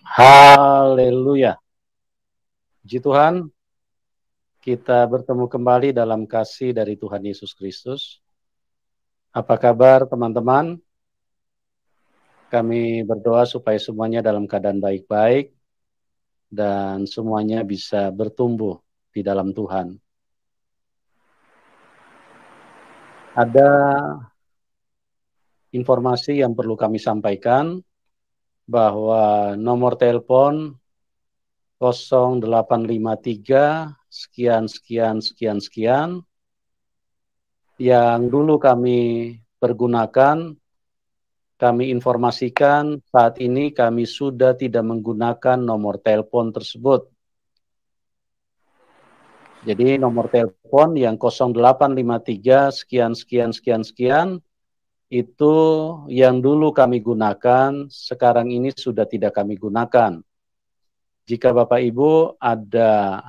Haleluya. Puji Tuhan, kita bertemu kembali dalam kasih dari Tuhan Yesus Kristus. Apa kabar teman-teman? Kami berdoa supaya semuanya dalam keadaan baik-baik dan semuanya bisa bertumbuh di dalam Tuhan. Ada informasi yang perlu kami sampaikan bahwa nomor telepon 0853 sekian sekian sekian sekian yang dulu kami pergunakan, kami informasikan saat ini kami sudah tidak menggunakan nomor telepon tersebut. Jadi nomor telepon yang 0853 sekian sekian sekian sekian itu yang dulu kami gunakan, sekarang ini sudah tidak kami gunakan. Jika Bapak Ibu ada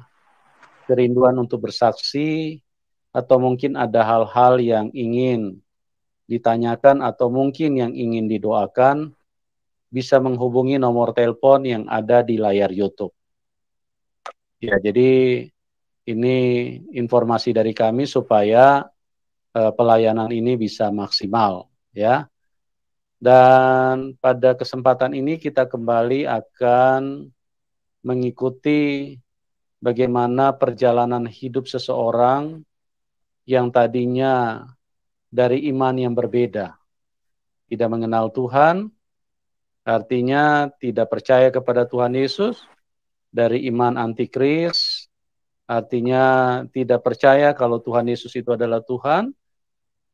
kerinduan untuk bersaksi atau mungkin ada hal-hal yang ingin ditanyakan atau mungkin yang ingin didoakan, bisa menghubungi nomor telepon yang ada di layar YouTube. Ya, jadi ini informasi dari kami supaya pelayanan ini bisa maksimal, ya. Dan pada kesempatan ini kita kembali akan mengikuti bagaimana perjalanan hidup seseorang yang tadinya dari iman yang berbeda, tidak mengenal Tuhan, artinya tidak percaya kepada Tuhan Yesus, dari iman antikris, artinya tidak percaya kalau Tuhan Yesus itu adalah Tuhan,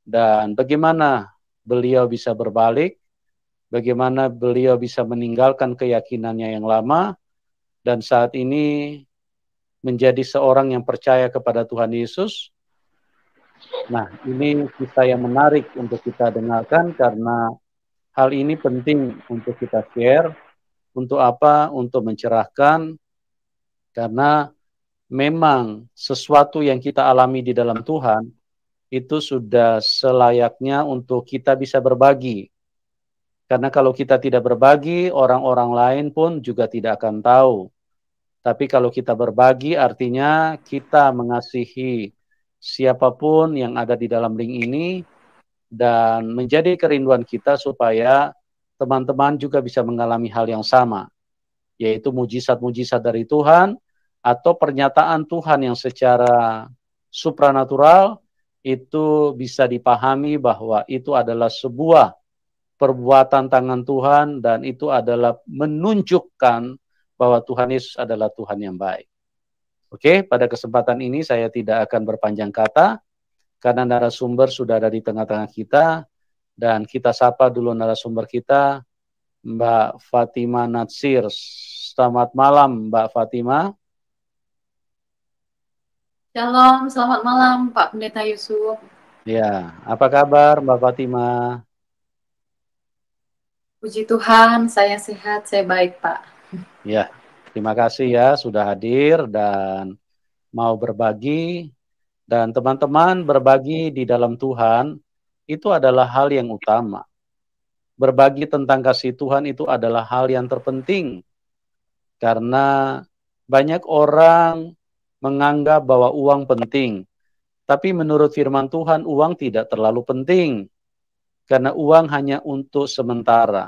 dan bagaimana beliau bisa berbalik, bagaimana beliau bisa meninggalkan keyakinannya yang lama, dan saat ini menjadi seorang yang percaya kepada Tuhan Yesus. Nah, ini kisah yang menarik untuk kita dengarkan karena hal ini penting untuk kita share. Untuk apa? Untuk mencerahkan, karena memang sesuatu yang kita alami di dalam Tuhan itu sudah selayaknya untuk kita bisa berbagi. Karena kalau kita tidak berbagi, orang-orang lain pun juga tidak akan tahu. Tapi kalau kita berbagi, artinya kita mengasihi siapapun yang ada di dalam link ini, dan menjadi kerinduan kita supaya teman-teman juga bisa mengalami hal yang sama, yaitu mujizat-mujizat dari Tuhan, atau pernyataan Tuhan yang secara supranatural, itu bisa dipahami bahwa itu adalah sebuah perbuatan tangan Tuhan, dan itu adalah menunjukkan bahwa Tuhan Yesus adalah Tuhan yang baik. Oke, pada kesempatan ini saya tidak akan berpanjang kata, karena narasumber sudah ada di tengah-tengah kita, dan kita sapa dulu narasumber kita, Mbak Fatima Natsir. Selamat malam, Mbak Fatima. Shalom, selamat malam Pak Pendeta Yusuf. Ya, apa kabar Mbak Fatima? Puji Tuhan, saya sehat, saya baik Pak. Ya, terima kasih ya sudah hadir dan mau berbagi. Dan teman-teman, berbagi di dalam Tuhan itu adalah hal yang utama. Berbagi tentang kasih Tuhan itu adalah hal yang terpenting. Karena banyak orang menganggap bahwa uang penting. Tapi menurut firman Tuhan, uang tidak terlalu penting. Karena uang hanya untuk sementara.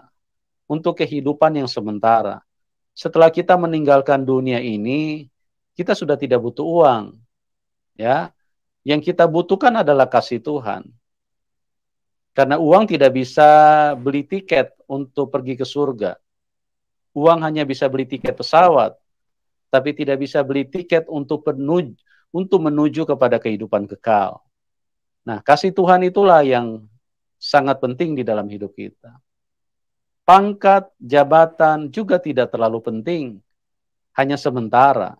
Untuk kehidupan yang sementara. Setelah kita meninggalkan dunia ini, kita sudah tidak butuh uang. Ya, yang kita butuhkan adalah kasih Tuhan. Karena uang tidak bisa beli tiket untuk pergi ke surga. Uang hanya bisa beli tiket pesawat, tapi tidak bisa beli tiket untuk menuju kepada kehidupan kekal. Nah, kasih Tuhan itulah yang sangat penting di dalam hidup kita. Pangkat, jabatan juga tidak terlalu penting, hanya sementara.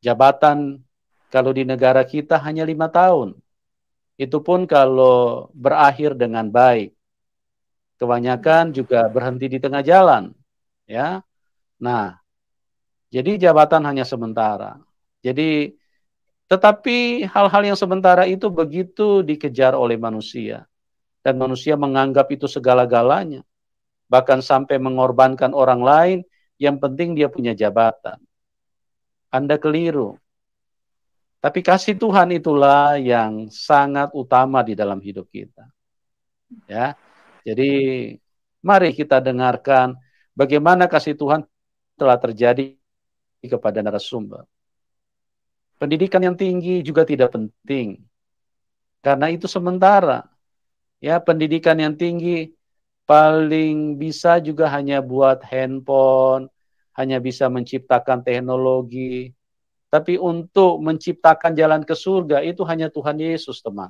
Jabatan kalau di negara kita hanya 5 tahun. Itu pun kalau berakhir dengan baik. Kebanyakan juga berhenti di tengah jalan. Ya. Nah, jadi jabatan hanya sementara. Jadi, tetapi hal-hal yang sementara itu begitu dikejar oleh manusia. Dan manusia menganggap itu segala-galanya. Bahkan sampai mengorbankan orang lain yang penting dia punya jabatan. Anda keliru. Tapi kasih Tuhan itulah yang sangat utama di dalam hidup kita. Ya. Jadi mari kita dengarkan bagaimana kasih Tuhan telah terjadi kepada narasumber. Pendidikan yang tinggi juga tidak penting. Karena itu sementara. Ya, pendidikan yang tinggi paling bisa juga hanya buat handphone, hanya bisa menciptakan teknologi. Tapi untuk menciptakan jalan ke surga itu hanya Tuhan Yesus, teman.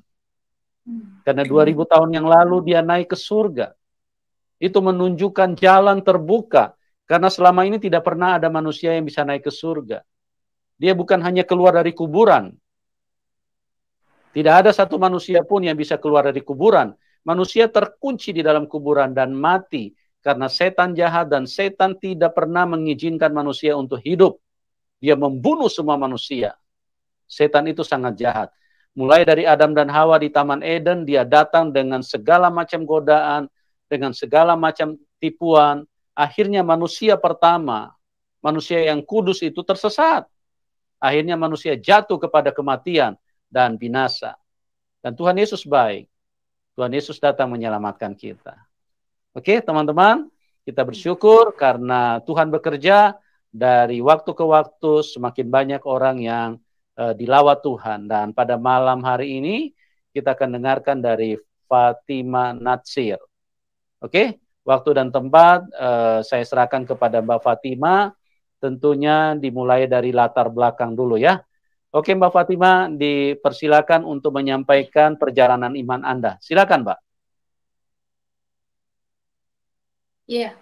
Karena 2000 tahun yang lalu dia naik ke surga. Itu menunjukkan jalan terbuka. Karena selama ini tidak pernah ada manusia yang bisa naik ke surga. Dia bukan hanya keluar dari kuburan. Tidak ada satu manusia pun yang bisa keluar dari kuburan. Manusia terkunci di dalam kuburan dan mati. Karena setan jahat dan setan tidak pernah mengizinkan manusia untuk hidup. Dia membunuh semua manusia. Setan itu sangat jahat. Mulai dari Adam dan Hawa di Taman Eden, dia datang dengan segala macam godaan, dengan segala macam tipuan. Akhirnya manusia pertama, manusia yang kudus itu tersesat. Akhirnya manusia jatuh kepada kematian dan binasa. Dan Tuhan Yesus baik. Tuhan Yesus datang menyelamatkan kita. Oke, teman-teman, kita bersyukur karena Tuhan bekerja dari waktu ke waktu, semakin banyak orang yang dilawat Tuhan. Dan pada malam hari ini kita akan dengarkan dari Fatima Natsir. Oke, waktu dan tempat saya serahkan kepada Mbak Fatima. Tentunya dimulai dari latar belakang dulu ya. Oke, Mbak Fatima, dipersilakan untuk menyampaikan perjalanan iman Anda. Silakan, Mbak. Iya,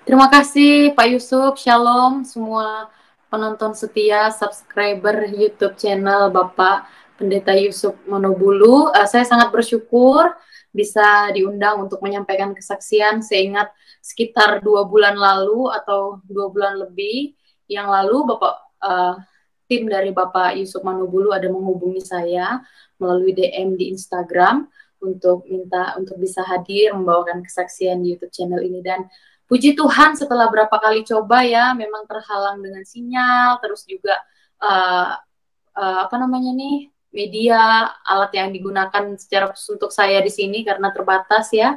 terima kasih Pak Yusuf. Shalom semua penonton setia, subscriber YouTube channel Bapak Pendeta Yusuf Monobulu. Saya sangat bersyukur bisa diundang untuk menyampaikan kesaksian. Saya ingat sekitar 2 bulan lalu atau 2 bulan lebih yang lalu tim dari Bapak Yusuf Monobulu ada menghubungi saya melalui DM di Instagram untuk minta untuk bisa hadir membawakan kesaksian di YouTube channel ini. Dan puji Tuhan setelah berapa kali coba ya, memang terhalang dengan sinyal, terus juga media alat yang digunakan secara khusus untuk saya di sini karena terbatas ya.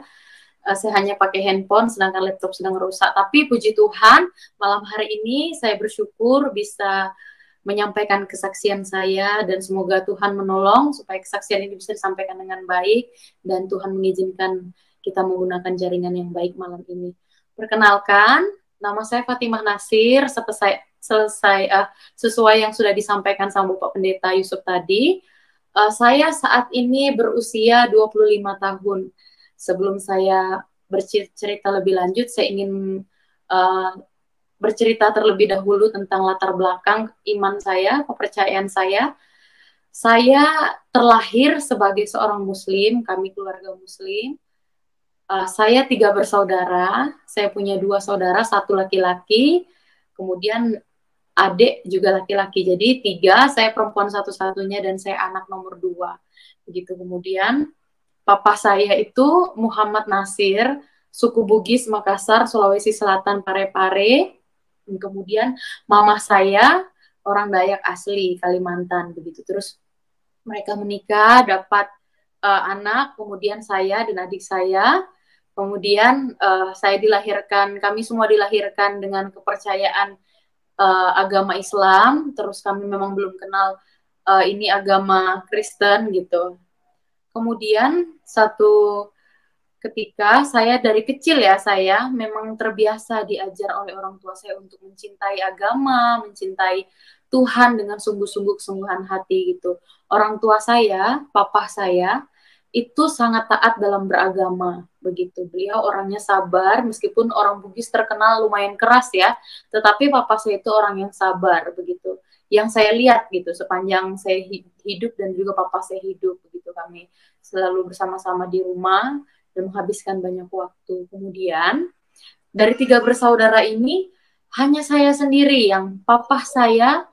Saya hanya pakai handphone, sedangkan laptop sedang rusak. Tapi puji Tuhan, malam hari ini saya bersyukur bisa menyampaikan kesaksian saya dan semoga Tuhan menolong supaya kesaksian ini bisa disampaikan dengan baik dan Tuhan mengizinkan kita menggunakan jaringan yang baik malam ini. Perkenalkan, nama saya Fatimah Natsir. Sesuai yang sudah disampaikan sama Bapak Pendeta Yusuf tadi, saya saat ini berusia 25 tahun. Sebelum saya bercerita lebih lanjut, saya ingin bercerita terlebih dahulu tentang latar belakang iman saya, kepercayaan saya. Saya terlahir sebagai seorang Muslim, kami keluarga Muslim. Saya 3 bersaudara, saya punya 2 saudara, 1 laki-laki, kemudian adik juga laki-laki. Jadi 3, saya perempuan satu-satunya dan saya anak nomor 2. Begitu. Kemudian papa saya itu Muhammad Natsir, suku Bugis, Makassar, Sulawesi Selatan, Parepare. Kemudian mama saya orang Dayak asli Kalimantan, begitu. Terus mereka menikah, dapat anak, kemudian saya dan adik saya. Kemudian saya dilahirkan, kami semua dilahirkan dengan kepercayaan agama Islam. Terus kami memang belum kenal ini agama Kristen gitu. Kemudian satu ketika saya dari kecil ya, saya memang terbiasa diajar oleh orang tua saya untuk mencintai agama, mencintai Tuhan dengan sungguh-sungguh kesungguhan hati gitu. Orang tua saya, papa saya, itu sangat taat dalam beragama begitu. Beliau orangnya sabar, meskipun orang Bugis terkenal lumayan keras ya, tetapi papa saya itu orang yang sabar begitu. Yang saya lihat gitu sepanjang saya hidup dan juga papa saya hidup begitu, kami selalu bersama-sama di rumah dan menghabiskan banyak waktu. Kemudian dari 3 bersaudara ini hanya saya sendiri yang papa saya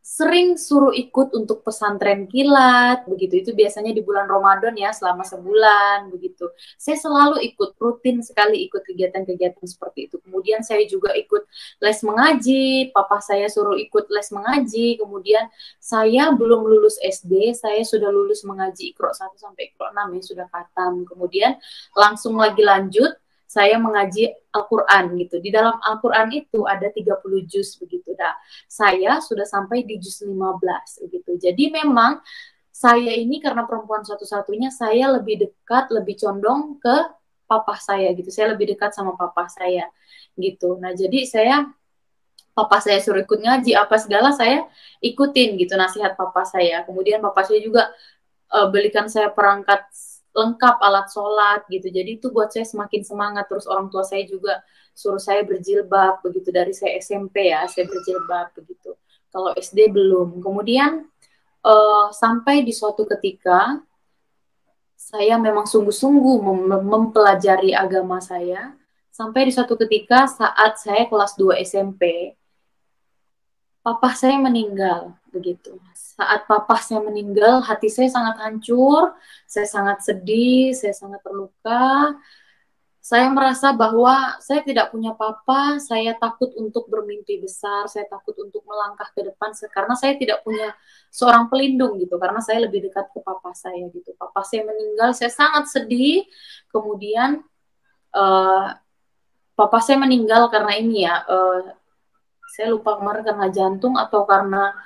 sering suruh ikut untuk pesantren kilat, begitu. Itu biasanya di bulan Ramadan ya, selama sebulan, begitu. Saya selalu ikut, rutin sekali ikut kegiatan-kegiatan seperti itu. Kemudian saya juga ikut les mengaji, papa saya suruh ikut les mengaji, kemudian saya belum lulus SD, saya sudah lulus mengaji Iqra 1 sampai Iqra 6 ya, sudah khatam. Kemudian langsung lagi lanjut, saya mengaji Al-Quran gitu. Di dalam Al-Quran itu ada 30 juz begitu. Nah, saya sudah sampai di juz 15 gitu. Jadi memang saya ini karena perempuan satu-satunya, saya lebih dekat, lebih condong ke papa saya gitu. Saya lebih dekat sama papa saya gitu. Nah, jadi papa saya suruh ikut ngaji apa segala saya ikutin gitu nasihat papa saya. Kemudian papa saya juga belikan saya perangkat lengkap alat sholat gitu. Jadi itu buat saya semakin semangat. Terus orang tua saya juga suruh saya berjilbab begitu dari saya SMP ya, saya berjilbab begitu. Kalau SD belum. Kemudian sampai di suatu ketika saya memang sungguh-sungguh mempelajari agama saya. Sampai di suatu ketika saat saya kelas 2 SMP, papa saya meninggal begitu. Saat papa saya meninggal, hati saya sangat hancur, saya sangat sedih, saya sangat terluka. Saya merasa bahwa saya tidak punya papa, saya takut untuk bermimpi besar, saya takut untuk melangkah ke depan karena saya tidak punya seorang pelindung gitu, karena saya lebih dekat ke papa saya gitu. Papa saya meninggal, saya sangat sedih. Kemudian papa saya meninggal karena ini ya, saya lupa kemarin karena jantung atau karena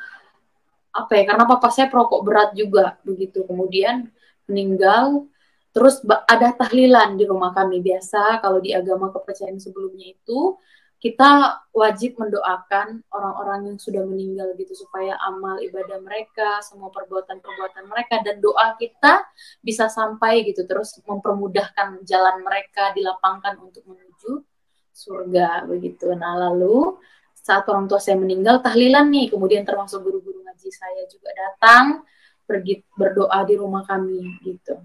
apa ya, karena papa saya perokok berat juga begitu. Kemudian meninggal. Terus ada tahlilan di rumah kami. Biasa kalau di agama kepercayaan sebelumnya itu kita wajib mendoakan orang-orang yang sudah meninggal gitu supaya amal ibadah mereka, semua perbuatan-perbuatan mereka dan doa kita bisa sampai gitu, terus mempermudahkan jalan mereka, dilapangkan untuk menuju surga begitu. Nah, lalu saat orang tua saya meninggal, tahlilan nih, kemudian termasuk guru-guru ngaji saya juga datang pergi berdoa di rumah kami gitu.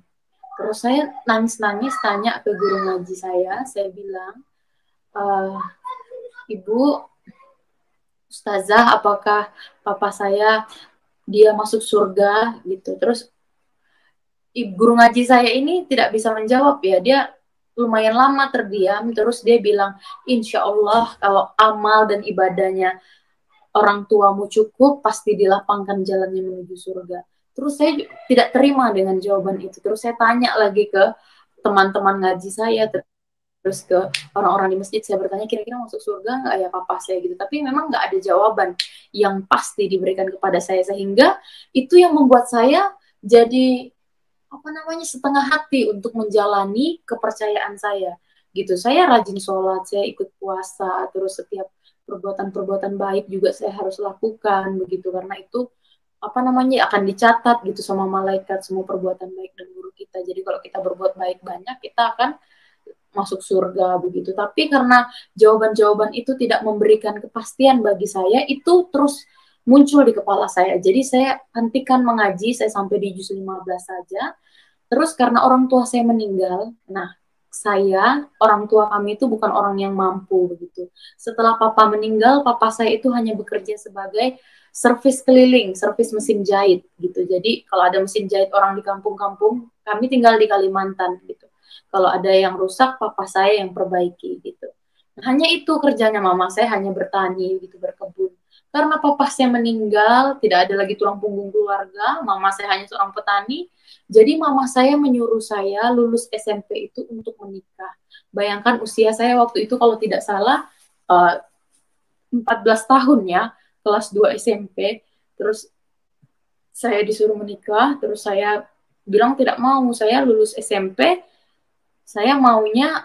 Terus saya nangis-nangis tanya ke guru ngaji saya bilang, Ibu, Ustazah, apakah papa saya dia masuk surga gitu. Terus guru ngaji saya ini tidak bisa menjawab ya, dia lumayan lama terdiam, terus dia bilang, insya Allah kalau amal dan ibadahnya orang tuamu cukup, pasti dilapangkan jalannya menuju surga. Terus saya tidak terima dengan jawaban itu. Terus saya tanya lagi ke teman-teman ngaji saya, terus ke orang-orang di masjid, saya bertanya kira-kira masuk surga nggak ya papa saya gitu. Tapi memang nggak ada jawaban yang pasti diberikan kepada saya, sehingga itu yang membuat saya jadi apa namanya setengah hati untuk menjalani kepercayaan saya gitu. Saya rajin sholat, saya ikut puasa, terus setiap perbuatan-perbuatan baik juga saya harus lakukan begitu, karena itu apa namanya akan dicatat gitu sama malaikat semua perbuatan baik dan buruk kita. Jadi kalau kita berbuat baik banyak, kita akan masuk surga begitu. Tapi karena jawaban-jawaban itu tidak memberikan kepastian bagi saya, itu terus muncul di kepala saya. Jadi saya hentikan mengaji, saya sampai di juz 15 saja. Terus karena orang tua saya meninggal, nah orang tua kami itu bukan orang yang mampu begitu. Setelah papa meninggal, papa saya itu hanya bekerja sebagai servis keliling, servis mesin jahit gitu. Jadi kalau ada mesin jahit orang di kampung-kampung, kami tinggal di Kalimantan gitu. Kalau ada yang rusak, papa saya yang perbaiki gitu. Nah, hanya itu kerjanya mama saya, hanya bertani gitu, berkebun. Karena papa saya meninggal, tidak ada lagi tulang punggung keluarga, mama saya hanya seorang petani. Jadi mama saya menyuruh saya lulus SMP itu untuk menikah. Bayangkan usia saya waktu itu kalau tidak salah 14 tahun ya, kelas 2 SMP. Terus saya disuruh menikah, terus saya bilang tidak mau, saya lulus SMP, saya maunya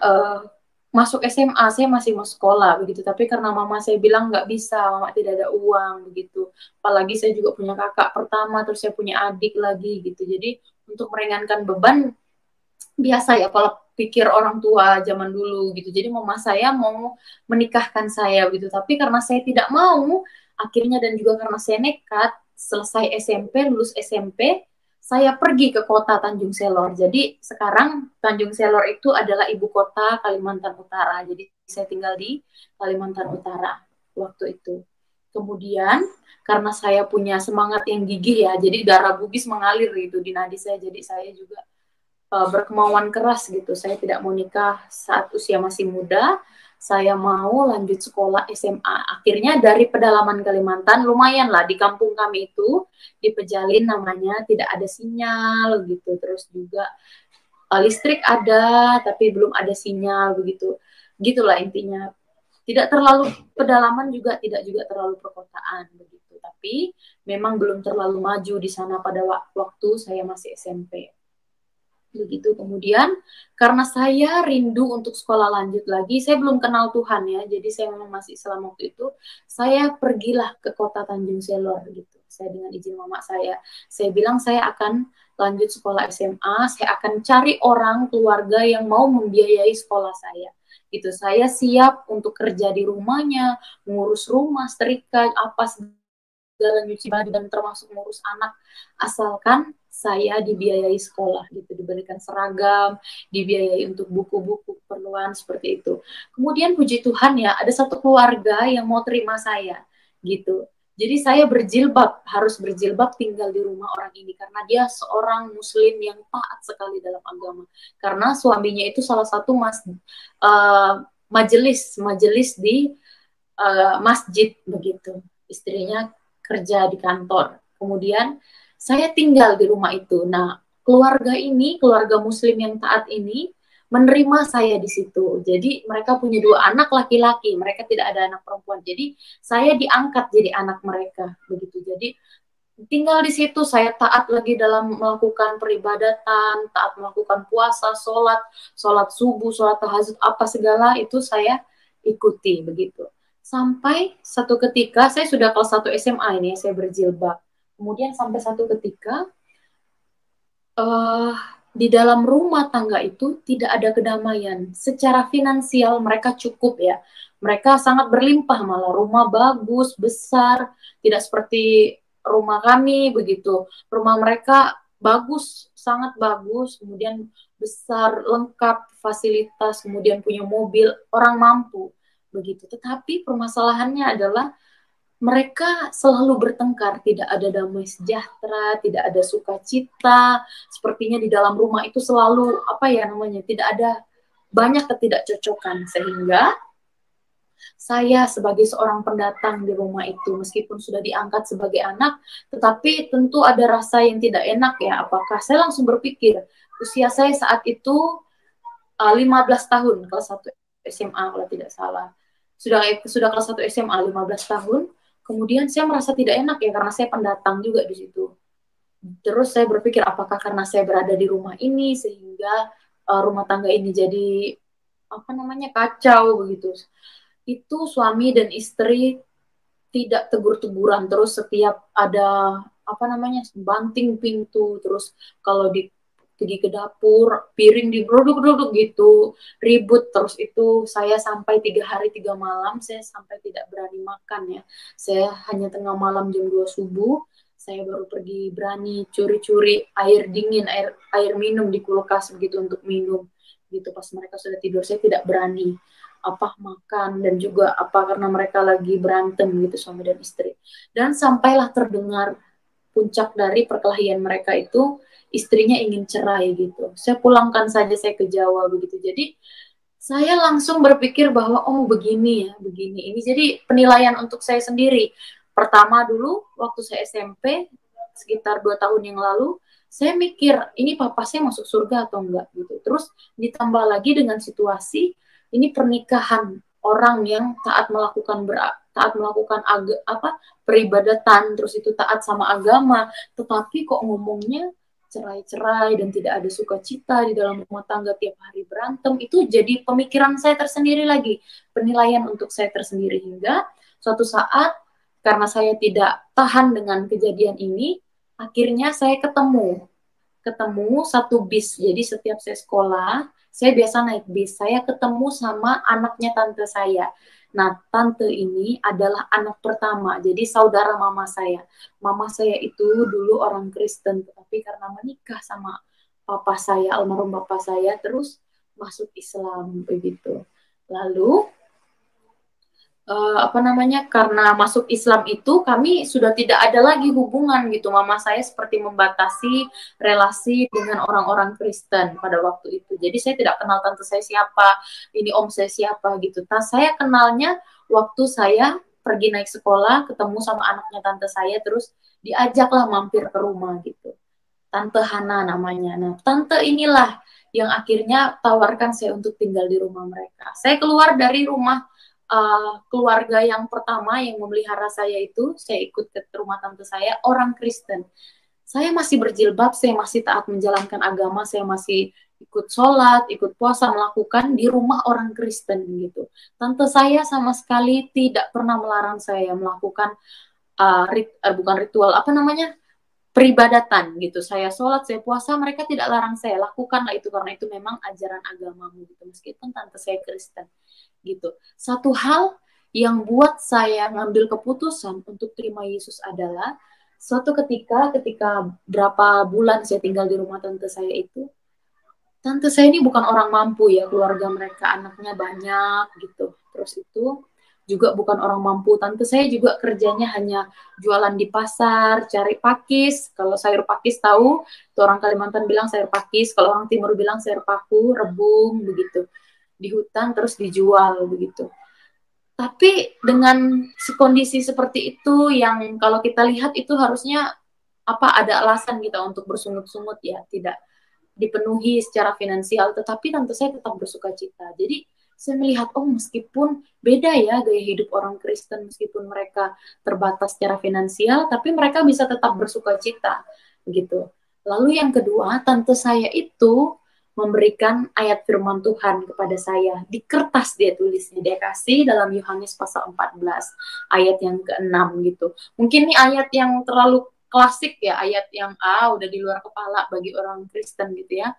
masuk SMA, saya masih mau sekolah begitu. Tapi karena mama saya bilang nggak bisa, mama tidak ada uang begitu. Apalagi saya juga punya kakak pertama, terus saya punya adik lagi gitu. Jadi untuk meringankan beban, biasa ya kalau pikir orang tua zaman dulu gitu. Jadi mama saya mau menikahkan saya gitu. Tapi karena saya tidak mau, akhirnya dan juga karena saya nekat, selesai SMP, lulus SMP, saya pergi ke kota Tanjung Selor. Jadi sekarang Tanjung Selor itu adalah ibu kota Kalimantan Utara. Jadi saya tinggal di Kalimantan Utara waktu itu. Kemudian karena saya punya semangat yang gigih ya, jadi darah Bugis mengalir gitu di nadi saya, jadi saya juga berkemauan keras gitu. Saya tidak mau nikah saat usia masih muda. Saya mau lanjut sekolah SMA. Akhirnya dari pedalaman Kalimantan, lumayan lah di kampung kami itu, di Pejalin namanya, tidak ada sinyal gitu. Terus juga listrik ada, tapi belum ada sinyal begitu. Gitulah intinya. Tidak terlalu pedalaman juga, tidak juga terlalu perkotaan begitu. Tapi memang belum terlalu maju di sana pada waktu saya masih SMP. Begitu. Kemudian karena saya rindu untuk sekolah lanjut lagi, saya belum kenal Tuhan ya, jadi saya memang masih Islam waktu itu. Saya pergilah ke kota Tanjung Selor gitu. Saya dengan izin mama saya bilang saya akan lanjut sekolah SMA, saya akan cari orang keluarga yang mau membiayai sekolah saya. Gitu. Saya siap untuk kerja di rumahnya, mengurus rumah, setrika, apa segala, nyuci baju dan termasuk ngurus anak, asalkan saya dibiayai sekolah gitu, diberikan seragam, dibiayai untuk buku-buku keperluan seperti itu. Kemudian puji Tuhan ya, ada satu keluarga yang mau terima saya gitu. Jadi saya berjilbab, harus berjilbab tinggal di rumah orang ini karena dia seorang muslim yang taat sekali dalam agama. Karena suaminya itu salah satu majelis di masjid begitu. Istrinya kerja di kantor. Kemudian saya tinggal di rumah itu. Nah, keluarga ini, keluarga muslim yang taat ini menerima saya di situ. Jadi mereka punya 2 anak laki-laki, mereka tidak ada anak perempuan. Jadi saya diangkat jadi anak mereka begitu. Jadi tinggal di situ saya taat lagi dalam melakukan peribadatan, taat melakukan puasa, sholat subuh, sholat tahajud, apa segala itu saya ikuti begitu. Sampai satu ketika saya sudah kelas 1 SMA ini, saya berjilbab. Kemudian sampai satu ketika di dalam rumah tangga itu tidak ada kedamaian. Secara finansial mereka cukup ya. Mereka sangat berlimpah malah, rumah bagus, besar, tidak seperti rumah kami begitu. Rumah mereka bagus, sangat bagus, kemudian besar, lengkap fasilitas, kemudian punya mobil, orang mampu begitu. Tetapi permasalahannya adalah mereka selalu bertengkar, tidak ada damai sejahtera, tidak ada sukacita. Sepertinya di dalam rumah itu selalu apa ya namanya, tidak ada, banyak ketidakcocokan, sehingga saya sebagai seorang pendatang di rumah itu, meskipun sudah diangkat sebagai anak, tetapi tentu ada rasa yang tidak enak ya. Apakah saya langsung berpikir, usia saya saat itu 15 tahun, kelas 1 SMA kalau tidak salah. Sudah kelas 1 SMA 15 tahun. Kemudian saya merasa tidak enak ya karena saya pendatang juga di situ. Terus saya berpikir apakah karena saya berada di rumah ini sehingga rumah tangga ini jadi apa namanya kacau begitu. Itu suami dan istri tidak tegur-teguran, terus setiap ada apa namanya banting pintu, terus kalau pergi ke dapur piring dibroduk-broduk gitu, ribut. Terus itu saya sampai 3 hari 3 malam saya sampai tidak berani makan ya. Saya hanya tengah malam jam 2 subuh saya baru pergi berani curi-curi air dingin, air minum di kulkas begitu untuk minum gitu. Pas mereka sudah tidur saya tidak berani apa makan, dan juga apa karena mereka lagi berantem gitu suami dan istri. Dan sampailah terdengar puncak dari perkelahian mereka itu, istrinya ingin cerai gitu. Saya pulangkan saja saya ke Jawa begitu. Jadi saya langsung berpikir bahwa oh begini ya, begini. Ini jadi penilaian untuk saya sendiri. Pertama dulu waktu saya SMP sekitar 2 tahun yang lalu, saya mikir ini papa saya masuk surga atau enggak gitu. Terus ditambah lagi dengan situasi ini pernikahan orang yang taat melakukan peribadatan, terus itu taat sama agama, tetapi kok ngomongnya cerai-cerai dan tidak ada sukacita di dalam rumah tangga, tiap hari berantem. Itu jadi pemikiran saya tersendiri lagi, penilaian untuk saya tersendiri. Hingga suatu saat karena saya tidak tahan dengan kejadian ini, akhirnya saya ketemu satu bis. Jadi setiap saya sekolah, saya biasa naik bis. Saya ketemu sama anaknya tante saya. Nah, tante ini adalah anak pertama, jadi saudara mama saya. Mama saya itu dulu orang Kristen, tetapi karena menikah sama papa saya, almarhum papa saya, terus masuk Islam begitu. Lalu apa namanya, karena masuk Islam itu kami sudah tidak ada lagi hubungan gitu. Mama saya seperti membatasi relasi dengan orang-orang Kristen pada waktu itu. Jadi saya tidak kenal tante saya siapa, ini om saya siapa gitu. Saya kenalnya waktu saya pergi naik sekolah, ketemu sama anaknya tante saya, terus diajaklah mampir ke rumah gitu. Tante Hana namanya. Nah, tante inilah yang akhirnya tawarkan saya untuk tinggal di rumah mereka. Saya keluar dari rumah keluarga yang pertama yang memelihara saya itu, saya ikut ke rumah tante saya, orang Kristen. Saya masih berjilbab, saya masih taat menjalankan agama, saya masih ikut sholat, ikut puasa, melakukan di rumah orang Kristen gitu. Tante saya sama sekali tidak pernah melarang saya melakukan bukan ritual, apa namanya, peribadatan gitu. Saya sholat, saya puasa, mereka tidak larang saya lakukanlah itu karena itu memang ajaran agamamu gitu. Meskipun tante saya Kristen gitu. Satu hal yang buat saya ngambil keputusan untuk terima Yesus adalah suatu ketika berapa bulan saya tinggal di rumah tante saya itu, tante saya ini bukan orang mampu ya, keluarga mereka anaknya banyak gitu. Terus itu juga bukan orang mampu. Tante saya juga kerjanya hanya jualan di pasar, cari pakis. Kalau sayur pakis tahu, itu orang Kalimantan bilang sayur pakis, kalau orang Timur bilang sayur paku, rebung begitu. Di hutan terus dijual begitu. Tapi dengan kondisi seperti itu yang kalau kita lihat itu harusnya ada alasan kita untuk bersungut-sungut ya, tidak dipenuhi secara finansial, tetapi tante saya tetap bersuka cita. Jadi saya melihat, oh meskipun beda ya gaya hidup orang Kristen, meskipun mereka terbatas secara finansial, tapi mereka bisa tetap bersuka cita, gitu. Lalu yang kedua, tante saya itu memberikan ayat firman Tuhan kepada saya. Di kertas dia tulisnya, dia kasih dalam Yohanes pasal 14, ayat yang ke-6 gitu. Mungkin ini ayat yang terlalu klasik ya, ayat yang udah di luar kepala bagi orang Kristen gitu ya.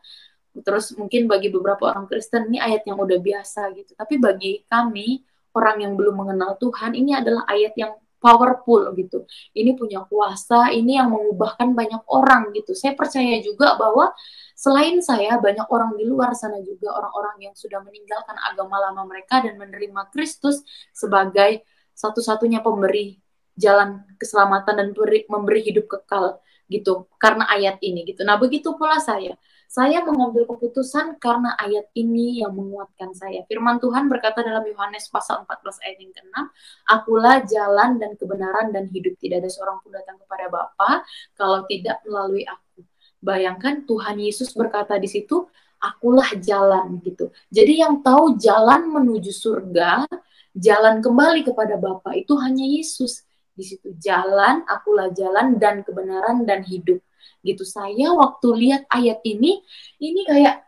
Terus mungkin bagi beberapa orang Kristen ini ayat yang udah biasa gitu. Tapi bagi kami, orang yang belum mengenal Tuhan, ini adalah ayat yang powerful gitu. Ini punya kuasa, ini yang mengubahkan banyak orang gitu. Saya percaya juga bahwa selain saya, banyak orang di luar sana juga, orang-orang yang sudah meninggalkan agama lama mereka dan menerima Kristus sebagai satu-satunya pemberi jalan keselamatan dan memberi hidup kekal gitu karena ayat ini gitu. Nah, begitu pula saya mengambil keputusan karena ayat ini yang menguatkan saya. Firman Tuhan berkata dalam Yohanes pasal 14 ayat yang ke-6, akulah jalan dan kebenaran dan hidup. Tidak ada seorang pun datang kepada Bapa kalau tidak melalui aku. Bayangkan Tuhan Yesus berkata di situ, akulah jalan gitu. Jadi yang tahu jalan menuju surga, jalan kembali kepada Bapa itu hanya Yesus. Di situ jalan, akulah jalan dan kebenaran dan hidup gitu. Saya waktu lihat ayat ini kayak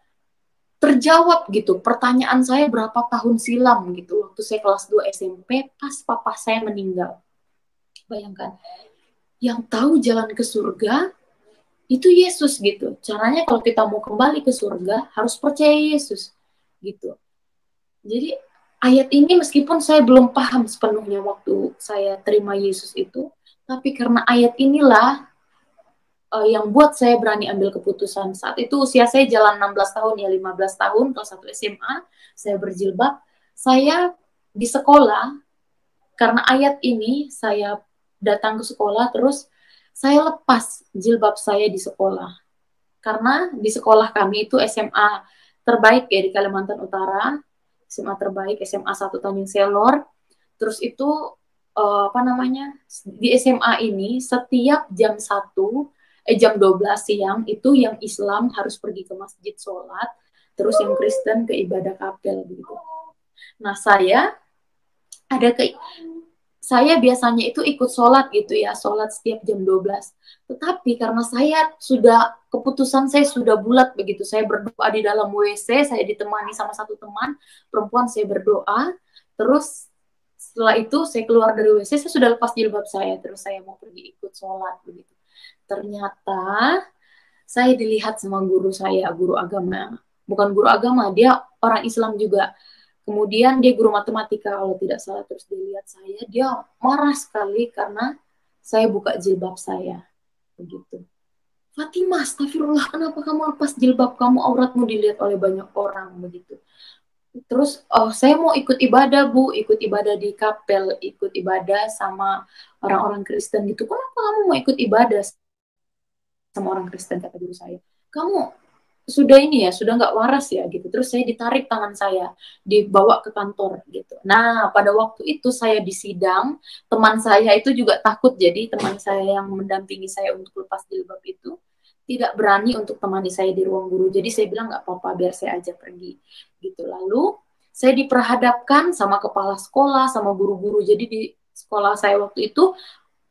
terjawab gitu. Pertanyaan saya berapa tahun silam gitu waktu saya kelas 2 SMP pas papa saya meninggal. Bayangkan, yang tahu jalan ke surga itu Yesus gitu. Caranya kalau kita mau kembali ke surga harus percaya Yesus gitu. Jadi ayat ini meskipun saya belum paham sepenuhnya waktu saya terima Yesus itu, tapi karena ayat inilah yang buat saya berani ambil keputusan. Saat itu usia saya jalan 16 tahun ya, 15 tahun, kelas 1 SMA, saya berjilbab. Saya di sekolah, karena ayat ini, saya datang ke sekolah, terus saya lepas jilbab saya di sekolah. Karena di sekolah kami itu SMA terbaik ya di Kalimantan Utara, SMA terbaik, SMA 1 Tanjung Selor. Terus itu, di SMA ini setiap jam 12 siang itu yang Islam harus pergi ke masjid sholat, terus yang Kristen ke ibadah kapel gitu. Nah saya biasanya itu ikut sholat gitu ya, sholat setiap jam 12. Tetapi karena keputusan saya sudah bulat begitu, saya berdoa di dalam WC, saya ditemani sama satu teman perempuan, saya berdoa, terus setelah itu saya keluar dari WC, saya sudah lepas jilbab saya, terus saya mau pergi ikut sholat begitu. Ternyata saya dilihat sama guru saya, guru agama. Bukan guru agama, dia orang Islam juga. Kemudian dia guru matematika kalau tidak salah, terus dilihat saya, dia marah sekali karena saya buka jilbab saya. Begitu. Fatimah, astagfirullah, kenapa kamu lepas jilbab kamu, auratmu dilihat oleh banyak orang begitu. Terus, oh saya mau ikut ibadah Bu, ikut ibadah di kapel, ikut ibadah sama orang-orang Kristen gitu. Kenapa kamu mau ikut ibadah sama orang Kristen, kata guru saya? Kamu sudah ini ya, sudah nggak waras ya gitu. Terus saya ditarik tangan saya, dibawa ke kantor gitu. Nah, pada waktu itu saya di sidang, teman saya itu juga takut. Jadi teman saya yang mendampingi saya untuk lepas jilbab itu tidak berani untuk temani saya di ruang guru. Jadi saya bilang nggak apa-apa, biar saya aja pergi gitu. Lalu saya diperhadapkan sama kepala sekolah, sama guru-guru. Jadi di sekolah saya waktu itu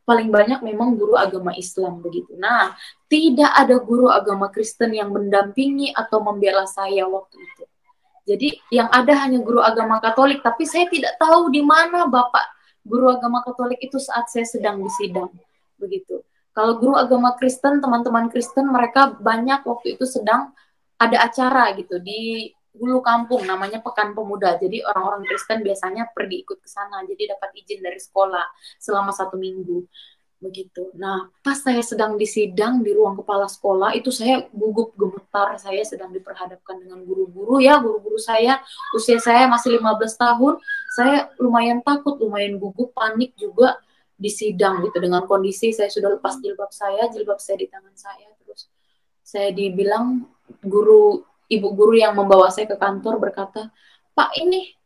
paling banyak memang guru agama Islam begitu. Nah, tidak ada guru agama Kristen yang mendampingi atau membela saya waktu itu. Jadi yang ada hanya guru agama Katolik, tapi saya tidak tahu di mana Bapak guru agama Katolik itu saat saya sedang di sidang. Begitu. Kalau guru agama Kristen, teman-teman Kristen mereka banyak waktu itu sedang ada acara gitu di hulu kampung namanya Pekan Pemuda. Jadi orang-orang Kristen biasanya pergi ikut ke sana. Jadi dapat izin dari sekolah selama 1 minggu begitu. Nah, pas saya sedang di sidang di ruang kepala sekolah, itu saya gugup gemetar, saya sedang diperhadapkan dengan guru-guru ya, guru-guru saya, usia saya masih 15 tahun, saya lumayan takut, lumayan gugup, panik juga di sidang gitu, dengan kondisi saya sudah lepas jilbab saya di tangan saya, terus saya dibilang ibu guru yang membawa saya ke kantor berkata, Pak ini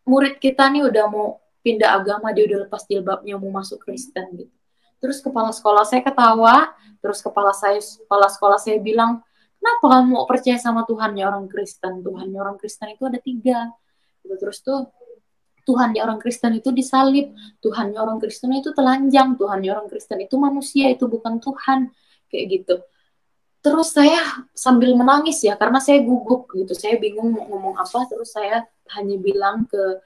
murid kita nih udah mau pindah agama, dia udah lepas jilbabnya mau masuk Kristen gitu. Terus kepala sekolah saya ketawa, terus kepala sekolah saya bilang, kenapa kamu mau percaya sama Tuhannya orang Kristen? Tuhannya orang Kristen itu ada 3. Gitu. Terus tuh Tuhannya orang Kristen itu disalib, Tuhannya orang Kristen itu telanjang, Tuhannya orang Kristen itu manusia, itu bukan Tuhan, kayak gitu. Terus saya sambil menangis ya, karena saya gugup gitu, saya bingung mau ngomong apa, terus saya hanya bilang ke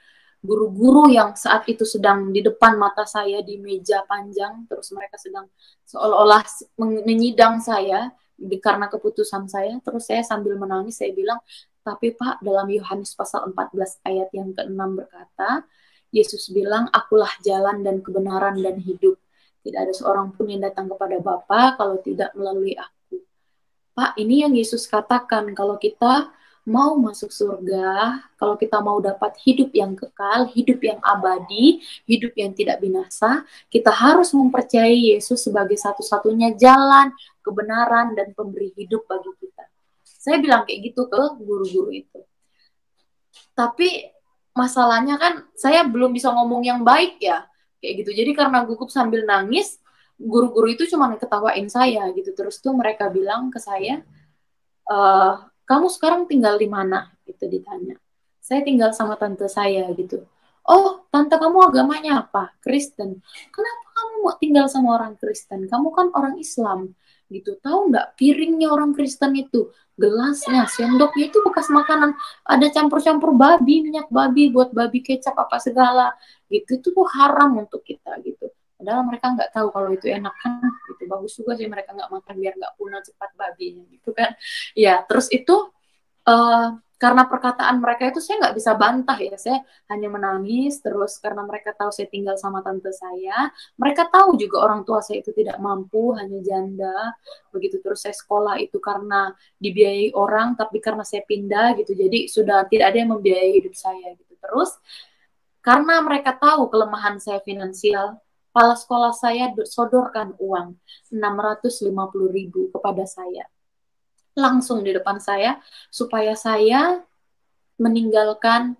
guru-guru yang saat itu sedang di depan mata saya di meja panjang, terus mereka sedang seolah-olah menyidang saya karena keputusan saya, terus saya sambil menangis, saya bilang, tapi Pak, dalam Yohanes pasal 14 ayat yang ke-6 berkata, Yesus bilang, akulah jalan dan kebenaran dan hidup. Tidak ada seorang pun yang datang kepada Bapa kalau tidak melalui aku. Pak, ini yang Yesus katakan, kalau kita mau masuk surga, kalau kita mau dapat hidup yang kekal, hidup yang abadi, hidup yang tidak binasa, kita harus mempercayai Yesus sebagai satu-satunya jalan, kebenaran, dan pemberi hidup bagi kita. Saya bilang kayak gitu ke guru-guru itu. Tapi masalahnya kan saya belum bisa ngomong yang baik ya, kayak gitu. Jadi karena gugup sambil nangis, guru-guru itu cuma ketawain saya gitu. Terus tuh mereka bilang ke saya, kamu sekarang tinggal di mana? Gitu ditanya. Saya tinggal sama tante saya gitu. Oh, tante kamu agamanya apa? Kristen. Kenapa kamu mau tinggal sama orang Kristen? Kamu kan orang Islam gitu. Tahu nggak piringnya orang Kristen itu, gelasnya, sendoknya itu bekas makanan. Ada campur-campur babi, minyak babi, buat babi kecap apa segala gitu. Itu tuh haram untuk kita gitu. Padahal mereka nggak tahu kalau itu enak kan gitu. Bagus juga sih mereka nggak makan biar nggak punah cepat babinya gitu kan. Ya, terus itu karena perkataan mereka itu saya nggak bisa bantah ya, saya hanya menangis terus karena mereka tahu saya tinggal sama tante saya, mereka tahu juga orang tua saya itu tidak mampu, hanya janda, begitu. Terus saya sekolah itu karena dibiayai orang, tapi karena saya pindah gitu, jadi sudah tidak ada yang membiayai hidup saya gitu. Terus karena mereka tahu kelemahan saya finansial, kepala sekolah saya sodorkan uang 650.000 kepada saya langsung di depan saya supaya saya meninggalkan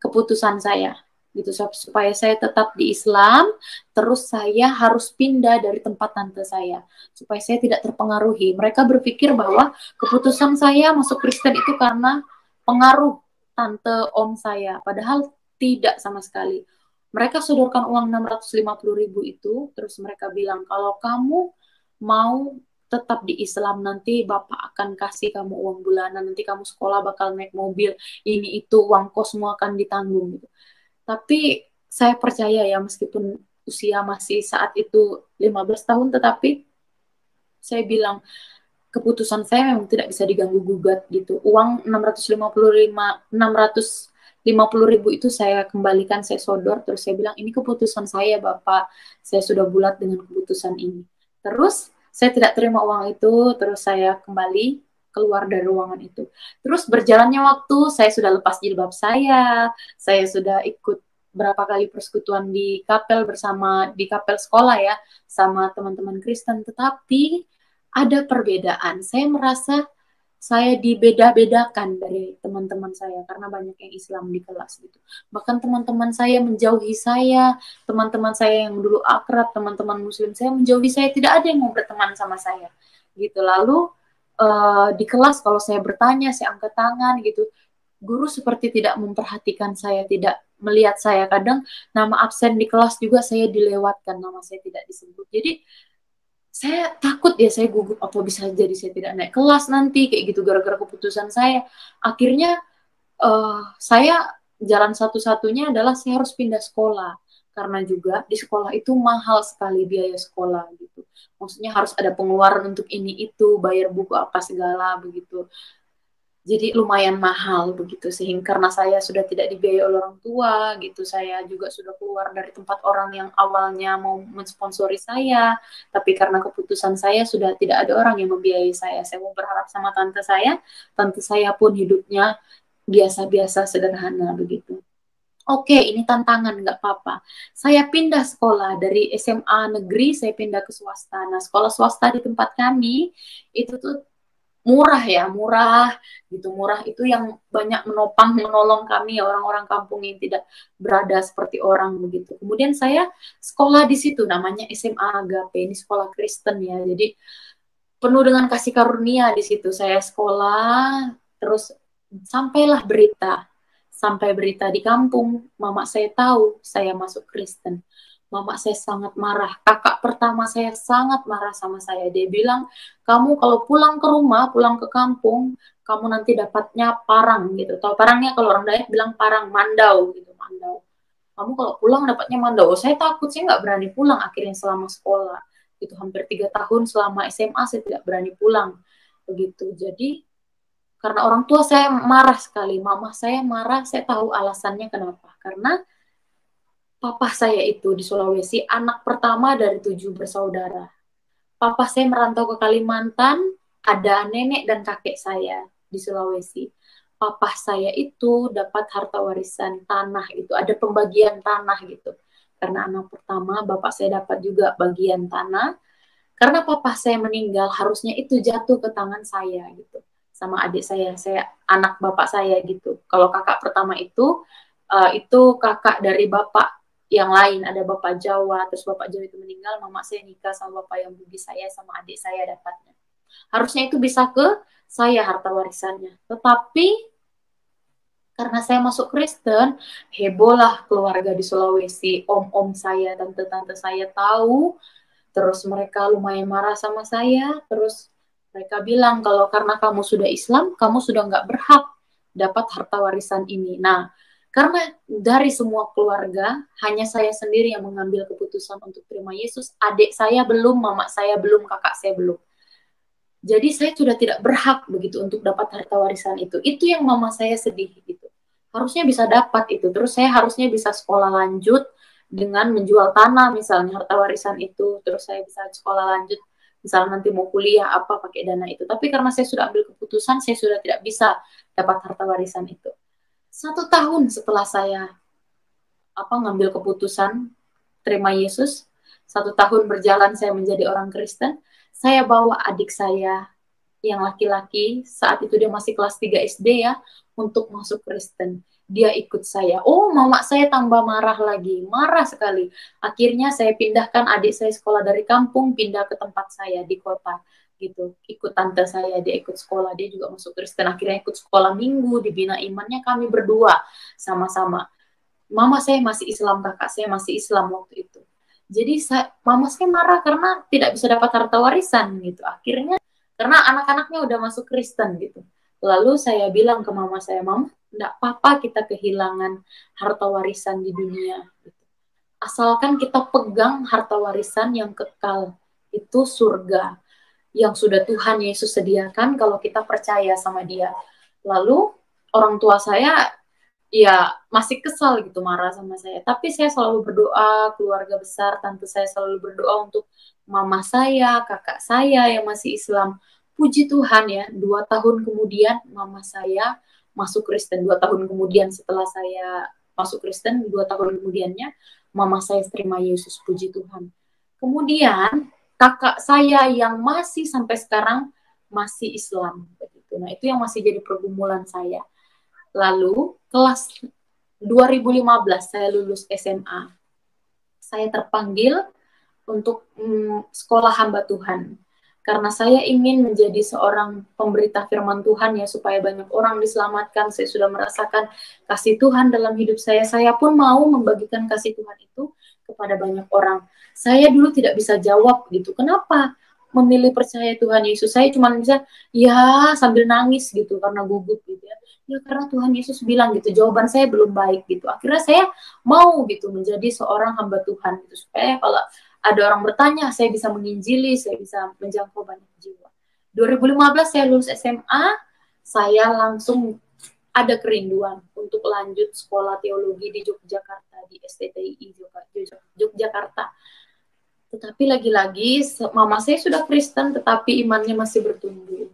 keputusan saya gitu, supaya saya tetap di Islam, terus saya harus pindah dari tempat tante saya supaya saya tidak terpengaruhi. Mereka berpikir bahwa keputusan saya masuk Kristen itu karena pengaruh tante om saya, padahal tidak sama sekali. Mereka sodorkan uang 650.000 itu, terus mereka bilang kalau kamu mau tetap di Islam, nanti Bapak akan kasih kamu uang bulanan, nanti kamu sekolah bakal naik mobil, ini itu uang kos semua akan ditanggung gitu. Tapi saya percaya ya, meskipun usia masih saat itu 15 tahun, tetapi saya bilang keputusan saya memang tidak bisa diganggu gugat gitu. Uang 650.000 itu saya kembalikan, saya sodor, terus saya bilang ini keputusan saya Bapak, saya sudah bulat dengan keputusan ini. Terus saya tidak terima uang itu, terus saya kembali keluar dari ruangan itu. Terus berjalannya waktu, saya sudah lepas jilbab saya sudah ikut berapa kali persekutuan di kapel bersama di kapel sekolah ya, sama teman-teman Kristen. Tetapi ada perbedaan. Saya merasa saya dibeda-bedakan dari teman-teman saya karena banyak yang Islam di kelas gitu. Bahkan teman-teman saya menjauhi saya, teman-teman saya yang dulu akrab, teman-teman Muslim saya menjauhi saya, tidak ada yang mau berteman sama saya gitu. Lalu di kelas kalau saya bertanya, saya angkat tangan gitu. Guru seperti tidak memperhatikan saya, tidak melihat saya. Kadang nama absen di kelas juga saya dilewatkan, nama saya tidak disebut. Jadi saya takut ya, saya gugup apa bisa jadi saya tidak naik kelas nanti kayak gitu gara-gara keputusan saya. Akhirnya saya jalan satu-satunya adalah saya harus pindah sekolah karena juga di sekolah itu mahal sekali biaya sekolah gitu. Maksudnya harus ada pengeluaran untuk ini itu, bayar buku apa segala begitu. Jadi lumayan mahal begitu sehingga karena saya sudah tidak dibiayai oleh orang tua gitu, saya juga sudah keluar dari tempat orang yang awalnya mau mensponsori saya, tapi karena keputusan saya sudah tidak ada orang yang membiayai saya mau berharap sama tante saya pun hidupnya biasa-biasa sederhana begitu. Oke, ini tantangan, nggak apa-apa. Saya pindah sekolah dari SMA negeri, saya pindah ke swasta. Nah, sekolah swasta di tempat kami itu tuh murah ya, murah gitu. Murah itu yang banyak menopang, menolong kami ya orang-orang kampung yang tidak berada seperti orang begitu. Kemudian saya sekolah di situ namanya SMA Agape, ini sekolah Kristen ya. Jadi penuh dengan kasih karunia di situ. Saya sekolah, terus sampailah berita. Sampai berita di kampung, mama saya tahu saya masuk Kristen. Mama saya sangat marah. Kakak pertama saya sangat marah sama saya. Dia bilang, kamu kalau pulang ke rumah, pulang ke kampung, kamu nanti dapatnya parang gitu. Tahu parangnya kalau orang Dayak bilang parang, mandau gitu, mandau. Kamu kalau pulang dapatnya mandau. Saya takut, saya nggak berani pulang akhirnya selama sekolah. Itu hampir 3 tahun selama SMA saya tidak berani pulang. Begitu. Jadi karena orang tua saya marah sekali, mama saya marah, saya tahu alasannya kenapa. Karena papa saya itu di Sulawesi, anak pertama dari 7 bersaudara. Papa saya merantau ke Kalimantan, ada nenek dan kakek saya di Sulawesi. Papa saya itu dapat harta warisan tanah itu, ada pembagian tanah gitu. Karena anak pertama, bapak saya dapat juga bagian tanah. Karena papa saya meninggal, harusnya itu jatuh ke tangan saya gitu. Sama adik saya anak bapak saya gitu. Kalau kakak pertama itu kakak dari bapak yang lain, ada bapak Jawa, terus bapak Jawa itu meninggal, mama saya nikah sama bapak yang bugis saya, sama adik saya dapatnya. Harusnya itu bisa ke saya harta warisannya. Tetapi karena saya masuk Kristen, hebohlah keluarga di Sulawesi, om-om saya, tante-tante saya tahu, terus mereka lumayan marah sama saya, terus mereka bilang kalau karena kamu sudah Islam, kamu sudah nggak berhak dapat harta warisan ini. Nah, karena dari semua keluarga, hanya saya sendiri yang mengambil keputusan untuk terima Yesus. Adik saya belum, mama saya belum, kakak saya belum. Jadi saya sudah tidak berhak begitu untuk dapat harta warisan itu. Itu yang mama saya sedih gitu. Harusnya bisa dapat itu. Terus saya harusnya bisa sekolah lanjut dengan menjual tanah misalnya harta warisan itu. Terus saya bisa sekolah lanjut misalnya nanti mau kuliah apa pakai dana itu. Tapi karena saya sudah ambil keputusan, saya sudah tidak bisa dapat harta warisan itu. 1 tahun setelah saya ngambil keputusan terima Yesus, 1 tahun berjalan saya menjadi orang Kristen, saya bawa adik saya yang laki-laki, saat itu dia masih kelas 3 SD ya, untuk masuk Kristen. Dia ikut saya. Oh, mama saya tambah marah lagi. Marah sekali. Akhirnya saya pindahkan adik saya sekolah dari kampung, pindah ke tempat saya di kota. Gitu. Ikut tante saya, dia ikut sekolah. Dia juga masuk Kristen. Akhirnya ikut sekolah minggu, dibina imannya kami berdua sama-sama. Mama saya masih Islam, kakak saya masih Islam waktu itu. Jadi mama saya marah karena tidak bisa dapat harta warisan gitu. Akhirnya karena anak-anaknya udah masuk Kristen gitu. Lalu saya bilang ke mama saya, Mama, enggak apa-apa kita kehilangan harta warisan di dunia. Gitu. Asalkan kita pegang harta warisan yang kekal, itu surga. Yang sudah Tuhan Yesus sediakan kalau kita percaya sama dia. Lalu orang tua saya ya masih kesal gitu marah sama saya. Tapi saya selalu berdoa, keluarga besar, tante saya selalu berdoa untuk mama saya, kakak saya yang masih Islam. Puji Tuhan ya, 2 tahun kemudian mama saya masuk Kristen. 2 tahun kemudian setelah saya masuk Kristen, 2 tahun kemudiannya mama saya terima Yesus, puji Tuhan. Kemudian kakak saya yang masih sampai sekarang masih Islam. Begitu. Nah itu yang masih jadi pergumulan saya. Lalu kelas 2015 saya lulus SMA. Saya terpanggil untuk sekolah hamba Tuhan. Karena saya ingin menjadi seorang pemberita firman Tuhan ya, supaya banyak orang diselamatkan. Saya sudah merasakan kasih Tuhan dalam hidup saya. Saya pun mau membagikan kasih Tuhan itu kepada banyak orang. Saya dulu tidak bisa jawab gitu. Kenapa memilih percaya Tuhan Yesus? Saya cuma bisa ya sambil nangis gitu karena gugup gitu ya. Ya karena Tuhan Yesus bilang gitu. Jawaban saya belum baik gitu. Akhirnya saya mau gitu menjadi seorang hamba Tuhan gitu, supaya kalau ada orang bertanya, saya bisa menginjili, saya bisa menjangkau banyak jiwa. 2015 saya lulus SMA, saya langsung ada kerinduan untuk lanjut sekolah teologi di Yogyakarta, di STTI Yogyakarta. Tetapi lagi-lagi, mama saya sudah Kristen, tetapi imannya masih bertumbuh.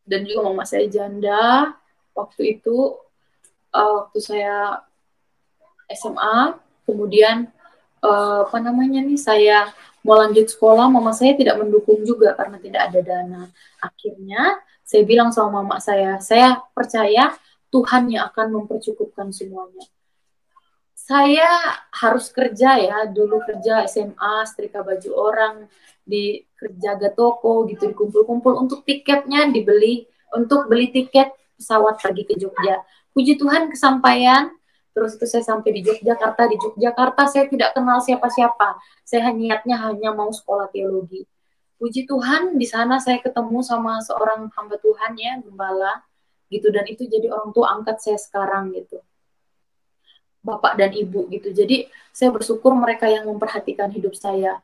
Dan juga mama saya janda, waktu itu, waktu saya SMA, kemudian saya mau lanjut sekolah, mama saya tidak mendukung juga karena tidak ada dana. Akhirnya saya bilang sama mama saya percaya Tuhan yang akan mempercukupkan semuanya. Saya harus kerja ya, dulu kerja SMA, setrika baju orang, di jaga toko gitu, dikumpul-kumpul untuk tiketnya dibeli, untuk beli tiket pesawat pergi ke Jogja. Puji Tuhan kesampaian. Terus itu saya sampai di Yogyakarta. Di Yogyakarta saya tidak kenal siapa-siapa. Saya niatnya hanya mau sekolah teologi. Puji Tuhan di sana saya ketemu sama seorang hamba Tuhan ya, gembala gitu, dan itu jadi orang tua angkat saya sekarang gitu. Bapak dan ibu gitu. Jadi saya bersyukur mereka yang memperhatikan hidup saya.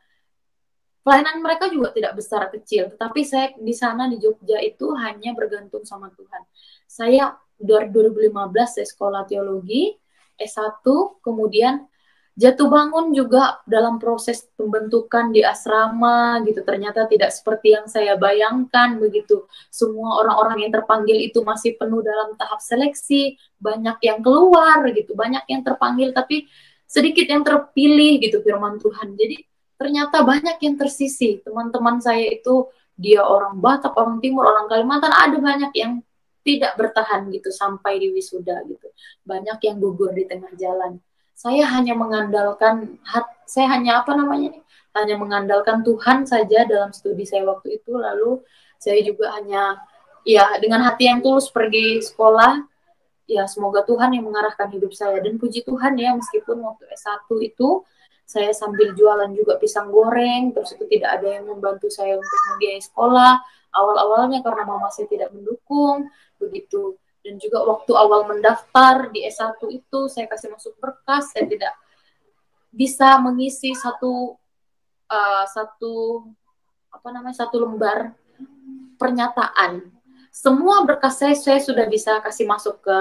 Pelayanan mereka juga tidak besar kecil, tetapi saya di sana di Jogja itu hanya bergantung sama Tuhan. Saya dari 2015 saya sekolah teologi, S1, kemudian jatuh bangun juga dalam proses pembentukan di asrama gitu. Ternyata tidak seperti yang saya bayangkan begitu. Semua orang-orang yang terpanggil itu masih penuh dalam tahap seleksi, banyak yang keluar gitu, banyak yang terpanggil tapi sedikit yang terpilih gitu firman Tuhan. Jadi ternyata banyak yang tersisih. Teman-teman saya itu dia orang Batak, orang Timur, orang Kalimantan, ada banyak yang tidak bertahan gitu sampai di wisuda gitu. Banyak yang gugur di tengah jalan. Saya hanya mengandalkan hanya mengandalkan Tuhan saja dalam studi saya waktu itu. Lalu saya juga hanya ya dengan hati yang tulus pergi sekolah. Ya semoga Tuhan yang mengarahkan hidup saya, dan puji Tuhan ya, meskipun waktu S1 itu saya sambil jualan juga pisang goreng, terus itu tidak ada yang membantu saya untuk membiayai sekolah awal-awalnya karena mama saya tidak mendukung begitu. Dan juga waktu awal mendaftar di S1 itu saya kasih masuk berkas, saya tidak bisa mengisi satu lembar pernyataan. Semua berkas saya sudah bisa kasih masuk ke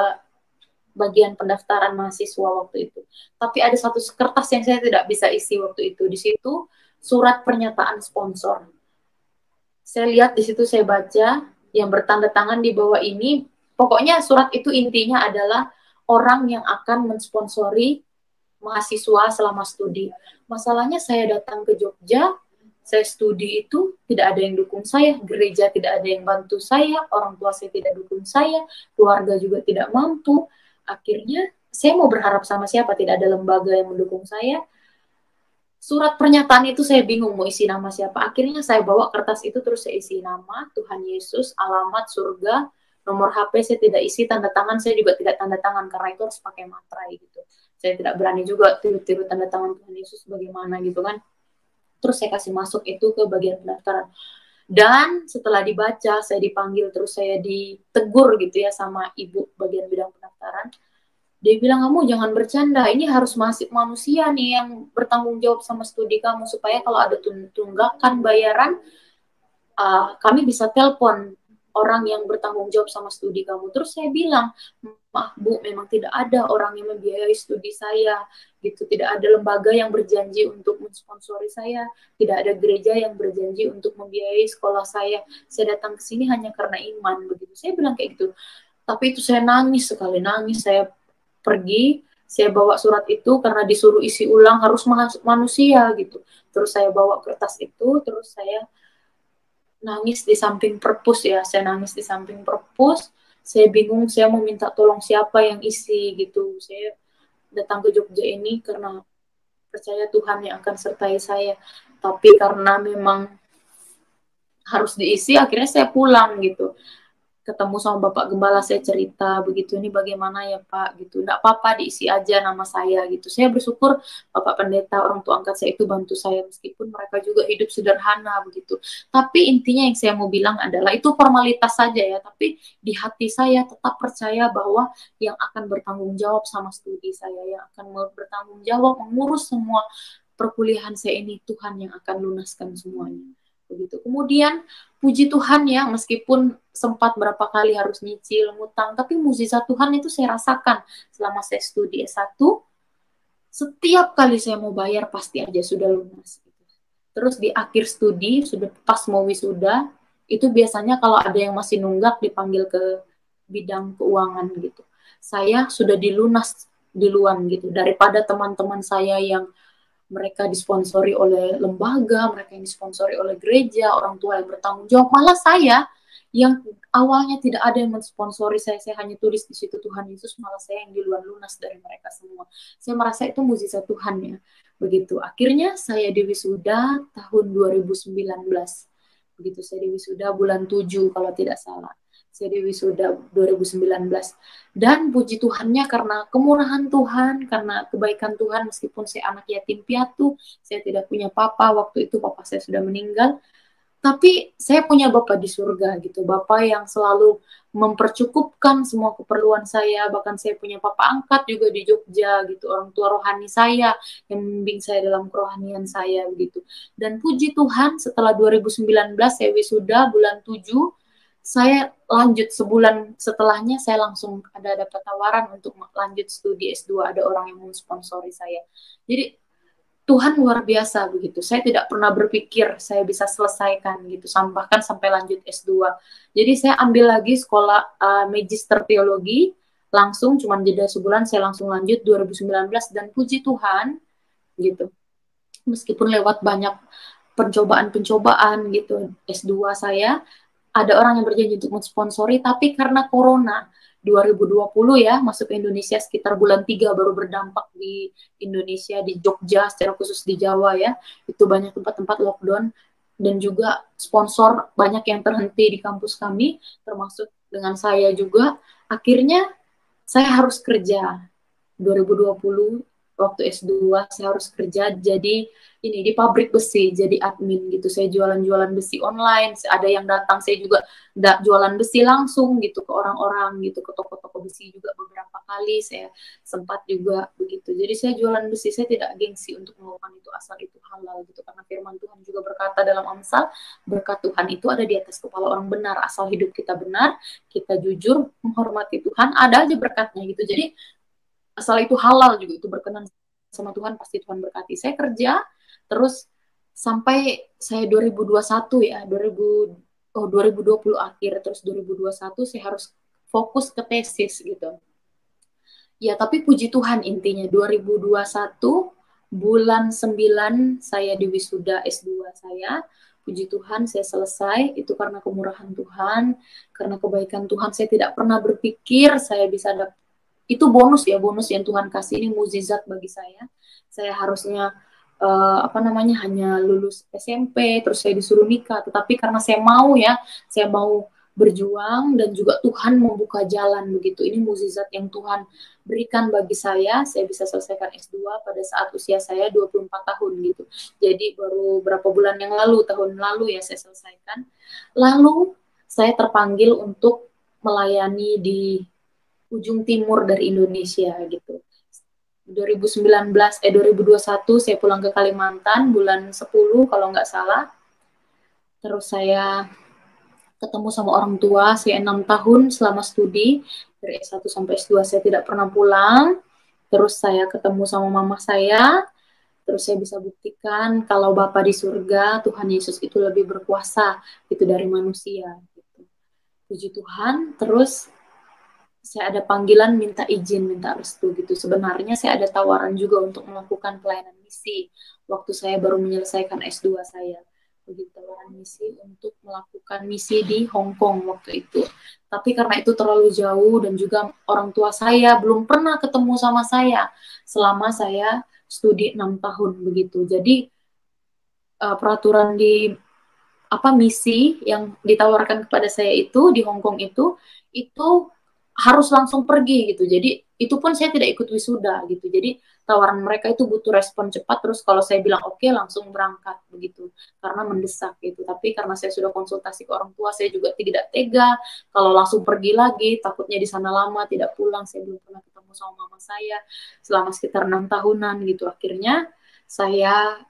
bagian pendaftaran mahasiswa waktu itu. Tapi ada satu kertas yang saya tidak bisa isi waktu itu. Di situ surat pernyataan sponsor. Saya lihat di situ, saya baca yang bertanda tangan di bawah ini. Pokoknya surat itu intinya adalah orang yang akan mensponsori mahasiswa selama studi. Masalahnya saya datang ke Jogja, saya studi itu tidak ada yang dukung saya, gereja tidak ada yang bantu saya, orang tua saya tidak dukung saya, keluarga juga tidak mampu. Akhirnya saya mau berharap sama siapa, tidak ada lembaga yang mendukung saya. Surat pernyataan itu saya bingung mau isi nama siapa. Akhirnya saya bawa kertas itu, terus saya isi nama Tuhan Yesus, alamat, surga, nomor HP saya tidak isi, tanda tangan saya juga tidak tanda tangan karena itu harus pakai materai gitu. Saya tidak berani juga tiru-tiru tanda tangan Tuhan Yesus bagaimana gitu kan. Terus saya kasih masuk itu ke bagian pendaftaran. Dan setelah dibaca, saya dipanggil, terus saya ditegur gitu ya sama ibu bagian bidang pendaftaran. Dia bilang, kamu jangan bercanda, ini harus masih manusia nih yang bertanggung jawab sama studi kamu, supaya kalau ada tunggakan bayaran, kami bisa telepon orang yang bertanggung jawab sama studi kamu. Terus saya bilang, maaf Bu, memang tidak ada orang yang membiayai studi saya, gitu. Tidak ada lembaga yang berjanji untuk mensponsori saya, tidak ada gereja yang berjanji untuk membiayai sekolah saya. Saya datang ke sini hanya karena iman begitu. Saya bilang kayak gitu. Tapi itu saya nangis sekali, nangis. Saya pergi, saya bawa surat itu karena disuruh isi ulang harus manusia gitu. Terus saya bawa kertas itu, terus saya nangis di samping perpus ya. Saya nangis di samping perpus. Saya bingung, saya mau minta tolong siapa yang isi gitu. Saya datang ke Jogja ini karena percaya Tuhan yang akan sertai saya. Tapi karena memang harus diisi, akhirnya saya pulang gitu. Ketemu sama Bapak Gembala, saya cerita begitu, ini bagaimana ya Pak gitu, enggak apa-apa diisi aja nama saya gitu. Saya bersyukur Bapak Pendeta, orang tua angkat saya itu bantu saya meskipun mereka juga hidup sederhana begitu. Tapi intinya yang saya mau bilang adalah itu formalitas saja ya, tapi di hati saya tetap percaya bahwa yang akan bertanggung jawab sama studi saya, yang akan bertanggung jawab mengurus semua perkuliahan saya ini, Tuhan yang akan lunaskan semuanya begitu. Kemudian puji Tuhan ya, meskipun sempat berapa kali harus nyicil, ngutang, tapi mukjizat Tuhan itu saya rasakan selama saya studi S1. Setiap kali saya mau bayar pasti aja sudah lunas. Terus di akhir studi, sudah pas mau wisuda, itu biasanya kalau ada yang masih nunggak dipanggil ke bidang keuangan gitu. Saya sudah dilunas duluan gitu, daripada teman-teman saya yang mereka disponsori oleh lembaga, mereka yang disponsori oleh gereja, orang tua yang bertanggung jawab. Malah saya yang awalnya tidak ada yang mensponsori saya hanya tulis di situ Tuhan Yesus, malah saya yang duluan lunas dari mereka semua. Saya merasa itu mukjizat Tuhan ya. Begitu. Akhirnya saya diwisuda tahun 2019. Begitu saya diwisuda bulan 7 kalau tidak salah. Saya diwisuda 2019. Dan puji Tuhannya karena kemurahan Tuhan, karena kebaikan Tuhan, meskipun saya anak yatim piatu, saya tidak punya papa, waktu itu papa saya sudah meninggal, tapi saya punya Bapa di surga gitu, Bapa yang selalu mempercukupkan semua keperluan saya, bahkan saya punya papa angkat juga di Jogja gitu, orang tua rohani saya yang membimbing saya dalam kerohanian saya begitu. Dan puji Tuhan setelah 2019 saya wisuda bulan 7, saya lanjut sebulan setelahnya saya langsung dapat tawaran untuk lanjut studi S2, ada orang yang mensponsori saya. Jadi Tuhan luar biasa begitu. Saya tidak pernah berpikir saya bisa selesaikan gitu, bahkan sampai lanjut S2. Jadi saya ambil lagi sekolah magister teologi, langsung cuman jeda sebulan saya langsung lanjut 2019 dan puji Tuhan gitu. Meskipun lewat banyak pencobaan-pencobaan gitu, S2 saya ada orang yang berjanji untuk mensponsori, tapi karena corona 2020 ya, masuk ke Indonesia sekitar bulan 3 baru berdampak di Indonesia, di Jogja, secara khusus di Jawa ya, itu banyak tempat-tempat lockdown, dan juga sponsor banyak yang terhenti di kampus kami, termasuk dengan saya juga. Akhirnya saya harus kerja 2020, waktu S2 saya harus kerja jadi ini di pabrik besi, jadi admin gitu. Saya jualan-jualan besi online, ada yang datang, saya juga jualan besi langsung gitu ke orang-orang gitu, ke toko-toko besi juga beberapa kali saya sempat juga begitu. Jadi saya jualan besi, saya tidak gengsi untuk melakukan itu asal itu halal gitu, karena firman Tuhan juga berkata dalam Amsal, berkat Tuhan itu ada di atas kepala orang benar, asal hidup kita benar, kita jujur, menghormati Tuhan, ada aja berkatnya gitu. Jadi asal itu halal juga, itu berkenan sama Tuhan, pasti Tuhan berkati. Saya kerja terus sampai saya 2021 ya, 2020 akhir, terus 2021 saya harus fokus ke tesis gitu. Ya, tapi puji Tuhan intinya 2021 bulan 9 saya diwisuda S2 saya. Puji Tuhan saya selesai, itu karena kemurahan Tuhan, karena kebaikan Tuhan. Saya tidak pernah berpikir saya bisa dapat, itu bonus ya, bonus yang Tuhan kasih, ini mukjizat bagi saya. Saya harusnya hanya lulus SMP, terus saya disuruh nikah, tetapi karena saya mau berjuang, dan juga Tuhan membuka jalan begitu. Ini mukjizat yang Tuhan berikan bagi saya bisa selesaikan S2 pada saat usia saya 24 tahun gitu. Jadi baru berapa bulan yang lalu, tahun lalu ya saya selesaikan. Lalu saya terpanggil untuk melayani di ujung timur dari Indonesia gitu. 2021 saya pulang ke Kalimantan bulan 10 kalau nggak salah. Terus saya ketemu sama orang tua, saya 6 tahun selama studi, dari S1 sampai S2 saya tidak pernah pulang. Terus saya ketemu sama mama saya, Terus saya bisa buktikan kalau Bapa di surga, Tuhan Yesus itu lebih berkuasa itu dari manusia. Gitu. Puji Tuhan. Terus saya ada panggilan minta izin, minta restu gitu. Sebenarnya saya ada tawaran juga untuk melakukan pelayanan misi waktu saya baru menyelesaikan S2 saya. Begitu tawaran misi untuk melakukan misi di Hong Kong waktu itu. Tapi karena itu terlalu jauh dan juga orang tua saya belum pernah ketemu sama saya selama saya studi 6 tahun begitu. Jadi peraturan di misi yang ditawarkan kepada saya itu di Hong Kong itu harus langsung pergi gitu. Jadi itu pun saya tidak ikut wisuda gitu. Jadi tawaran mereka itu butuh respon cepat. Terus kalau saya bilang oke, langsung berangkat begitu. Karena mendesak gitu. Tapi karena saya sudah konsultasi ke orang tua, saya juga tidak tega. Kalau langsung pergi lagi, takutnya di sana lama, tidak pulang. Saya belum pernah ketemu sama mama saya selama sekitar 6 tahunan gitu. Akhirnya saya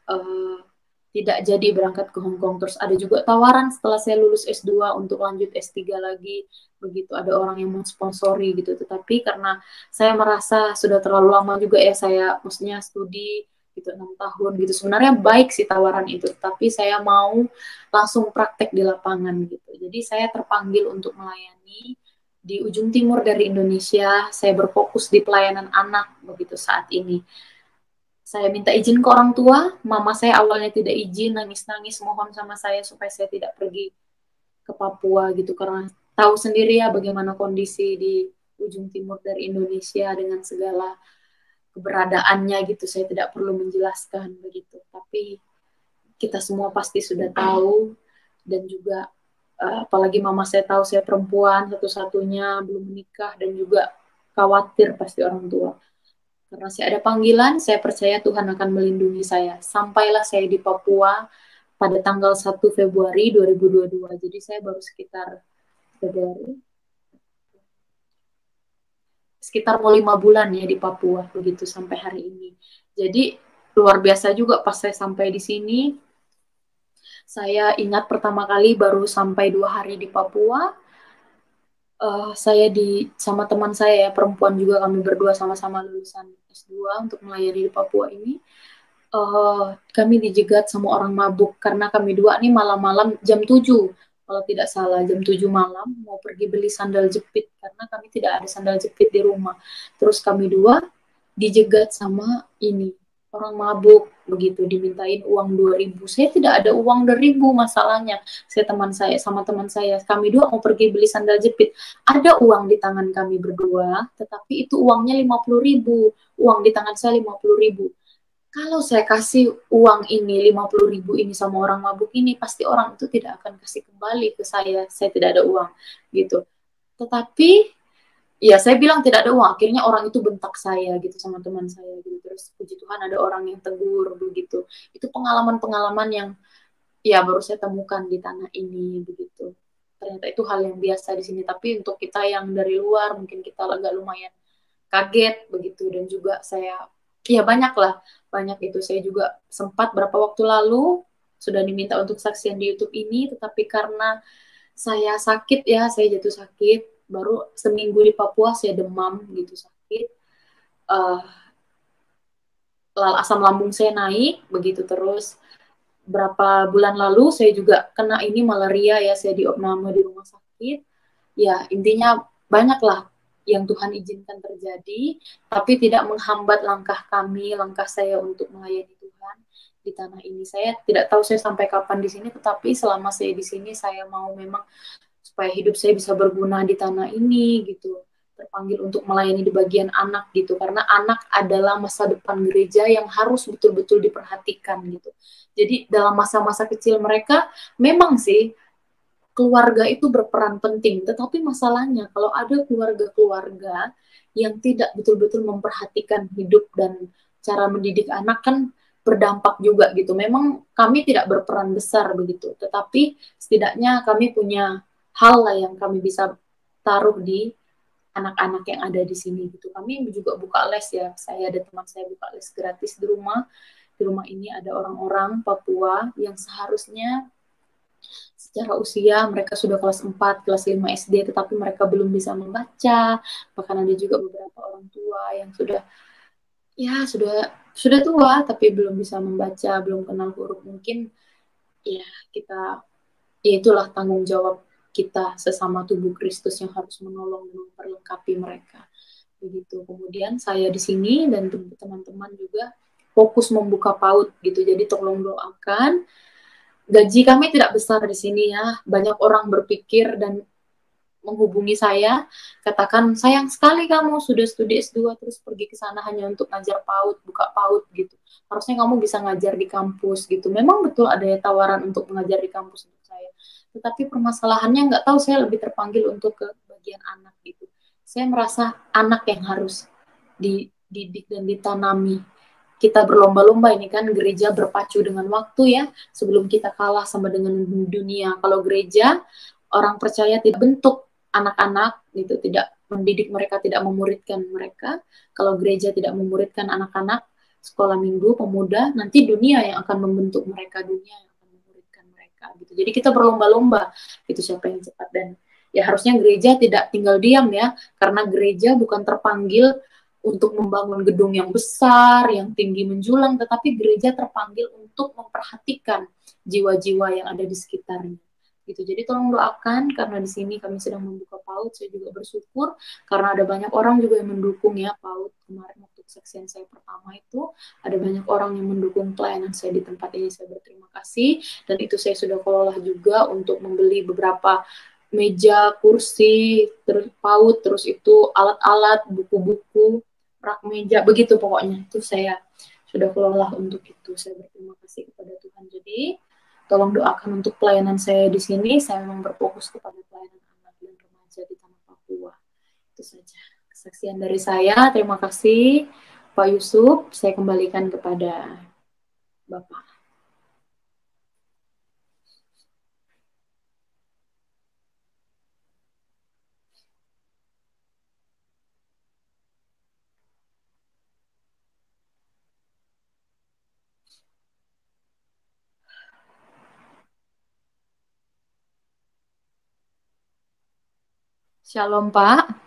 tidak jadi berangkat ke Hong Kong. Terus ada juga tawaran setelah saya lulus S2 untuk lanjut S3 lagi. Begitu ada orang yang mensponsori gitu. Tetapi karena saya merasa sudah terlalu lama juga ya saya maksudnya studi gitu 6 tahun gitu. Sebenarnya baik sih tawaran itu, tapi saya mau langsung praktek di lapangan gitu. Jadi saya terpanggil untuk melayani di ujung timur dari Indonesia. Saya berfokus di pelayanan anak begitu saat ini. Saya minta izin ke orang tua, mama saya awalnya tidak izin, nangis-nangis mohon sama saya supaya saya tidak pergi ke Papua gitu, karena tahu sendiri ya bagaimana kondisi di ujung timur dari Indonesia dengan segala keberadaannya gitu, saya tidak perlu menjelaskan begitu, tapi kita semua pasti sudah tahu, dan juga apalagi mama saya tahu saya perempuan satu-satunya, belum menikah, dan juga khawatir pasti orang tua. Karena saya ada panggilan, saya percaya Tuhan akan melindungi saya. Sampailah saya di Papua pada tanggal 1 Februari 2022. Jadi saya baru sekitar mau 5 bulan ya di Papua begitu sampai hari ini. Jadi luar biasa juga pas saya sampai di sini. Saya ingat pertama kali baru sampai 2 hari di Papua. Saya sama teman saya ya perempuan juga, kami berdua sama-sama lulusan S2 untuk melayani di Papua ini. Kami dijegat sama orang mabuk karena kami dua nih malam-malam jam 7 kalau tidak salah jam 7 malam mau pergi beli sandal jepit karena kami tidak ada sandal jepit di rumah. Terus kami dua dijegat sama ini orang mabuk begitu, dimintain uang 2.000. Saya tidak ada uang 2.000 masalahnya. Saya sama teman saya, kami dua mau pergi beli sandal jepit. Ada uang di tangan kami berdua, tetapi itu uangnya 50.000. Uang di tangan saya 50.000. Kalau saya kasih uang ini 50.000 ini sama orang mabuk ini, pasti orang itu tidak akan kasih kembali ke saya. Saya tidak ada uang gitu. Tetapi ya saya bilang tidak ada uang, akhirnya orang itu bentak saya gitu sama teman saya gitu. Terus puji Tuhan ada orang yang tegur begitu. Itu pengalaman-pengalaman yang ya baru saya temukan di tanah ini begitu. Ternyata itu hal yang biasa di sini, tapi untuk kita yang dari luar mungkin kita agak lumayan kaget begitu. Dan juga saya ya banyak itu. Saya juga sempat berapa waktu lalu sudah diminta untuk saksian di YouTube ini, tetapi karena saya sakit ya, saya jatuh sakit baru seminggu di Papua, saya demam gitu sakit, asam lambung saya naik begitu. Terus berapa bulan lalu saya juga kena ini malaria ya, saya diopname di rumah sakit ya. Intinya banyaklah yang Tuhan izinkan terjadi, tapi tidak menghambat langkah saya untuk melayani Tuhan di tanah ini. Saya tidak tahu saya sampai kapan di sini, tetapi selama saya di sini saya mau memang supaya hidup saya bisa berguna di tanah ini gitu. Terpanggil untuk melayani di bagian anak gitu, karena anak adalah masa depan gereja yang harus betul-betul diperhatikan gitu. Jadi dalam masa-masa kecil mereka memang sih keluarga itu berperan penting, tetapi masalahnya kalau ada keluarga-keluarga yang tidak betul-betul memperhatikan hidup dan cara mendidik anak kan berdampak juga gitu. Memang kami tidak berperan besar begitu, tetapi setidaknya kami punya hal lah yang kami bisa taruh di anak-anak yang ada di sini gitu. Kami juga buka les ya, saya ada teman saya buka les gratis di rumah. Di rumah ini ada orang-orang Papua yang seharusnya secara usia mereka sudah kelas 4, kelas 5 SD, tetapi mereka belum bisa membaca. Bahkan ada juga beberapa orang tua yang sudah sudah tua tapi belum bisa membaca, belum kenal huruf. Mungkin ya kita, ya itulah tanggung jawab kita sesama tubuh Kristus yang harus menolong dan memperlengkapi mereka. Begitu. Kemudian saya di sini dan teman-teman juga fokus membuka PAUD gitu. Jadi tolong doakan. Gaji kami tidak besar di sini ya. Banyak orang berpikir dan menghubungi saya, katakan sayang sekali kamu sudah studi S2 terus pergi ke sana hanya untuk ngajar PAUD, buka PAUD gitu. Harusnya kamu bisa ngajar di kampus gitu. Memang betul ada tawaran untuk mengajar di kampus untuk saya. Tetapi permasalahannya nggak tahu, saya lebih terpanggil untuk ke bagian anak gitu. Saya merasa anak yang harus dididik dan ditanami. Kita berlomba-lomba ini kan, gereja berpacu dengan waktu ya, sebelum kita kalah sama dengan dunia. Kalau gereja, orang percaya tidak bentuk anak-anak gitu, tidak mendidik mereka, tidak memuridkan mereka. Kalau gereja tidak memuridkan anak-anak, sekolah minggu, pemuda, nanti dunia yang akan membentuk mereka, dunia yang akan memuridkan mereka gitu. Jadi kita berlomba-lomba gitu siapa yang cepat. Dan ya harusnya gereja tidak tinggal diam ya, karena gereja bukan terpanggil untuk membangun gedung yang besar, yang tinggi menjulang, tetapi gereja terpanggil untuk memperhatikan jiwa-jiwa yang ada di sekitarnya. Gitu. Jadi tolong doakan, karena di sini kami sedang membuka PAUD. Saya juga bersyukur karena ada banyak orang juga yang mendukung ya PAUD. Kemarin waktu kesaksian saya pertama itu ada banyak orang yang mendukung pelayanan saya di tempat ini. Saya berterima kasih, dan itu saya sudah kelola juga untuk membeli beberapa meja, kursi, terus PAUD, terus itu alat-alat, buku-buku, rak meja, begitu pokoknya. Itu saya sudah kelola untuk itu. Saya berterima kasih kepada Tuhan. Jadi tolong doakan untuk pelayanan saya di sini. Saya memang berfokus kepada pelayanan anak dan remaja di tanah Papua. Itu saja kesaksian dari saya. Terima kasih Pak Yusuf. Saya kembalikan kepada Bapak. Shalom Pak.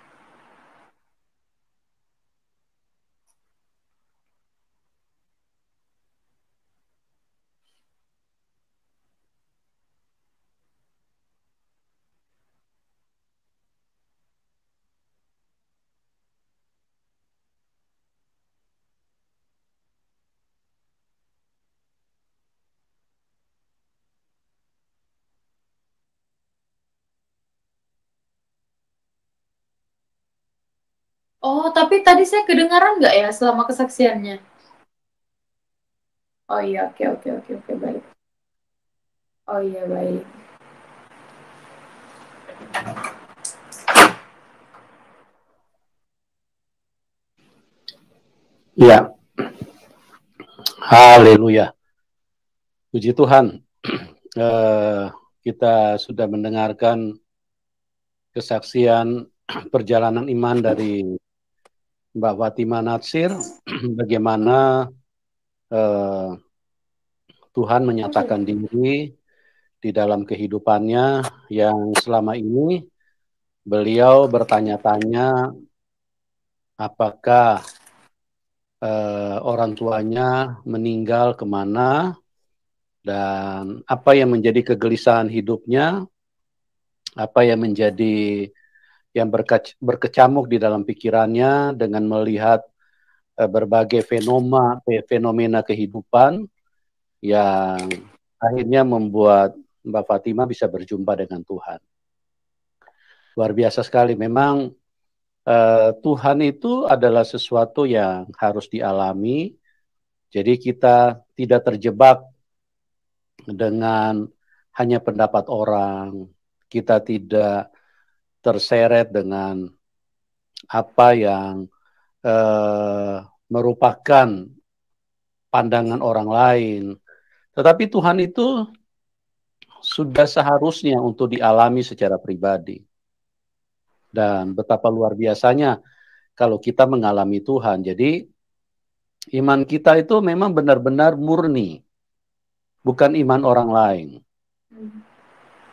Oh, tapi tadi saya kedengaran nggak ya selama kesaksiannya? Oh iya, oke, oke, oke, oke, baik. Oh iya, baik. Ya, haleluya. Puji Tuhan. Kita sudah mendengarkan kesaksian perjalanan iman dari Mbak Fatima Natsir, bagaimana Tuhan menyatakan diri di dalam kehidupannya yang selama ini beliau bertanya-tanya apakah orang tuanya meninggal kemana, dan apa yang menjadi kegelisahan hidupnya, apa yang menjadi yang berkecamuk di dalam pikirannya dengan melihat berbagai fenomena kehidupan yang akhirnya membuat Mbak Fatima bisa berjumpa dengan Tuhan. Luar biasa sekali. Memang Tuhan itu adalah sesuatu yang harus dialami. Jadi kita tidak terjebak dengan hanya pendapat orang. Kita tidak terseret dengan apa yang merupakan pandangan orang lain. Tetapi Tuhan itu sudah seharusnya untuk dialami secara pribadi. Dan betapa luar biasanya kalau kita mengalami Tuhan. Jadi iman kita itu memang benar-benar murni, bukan iman orang lain.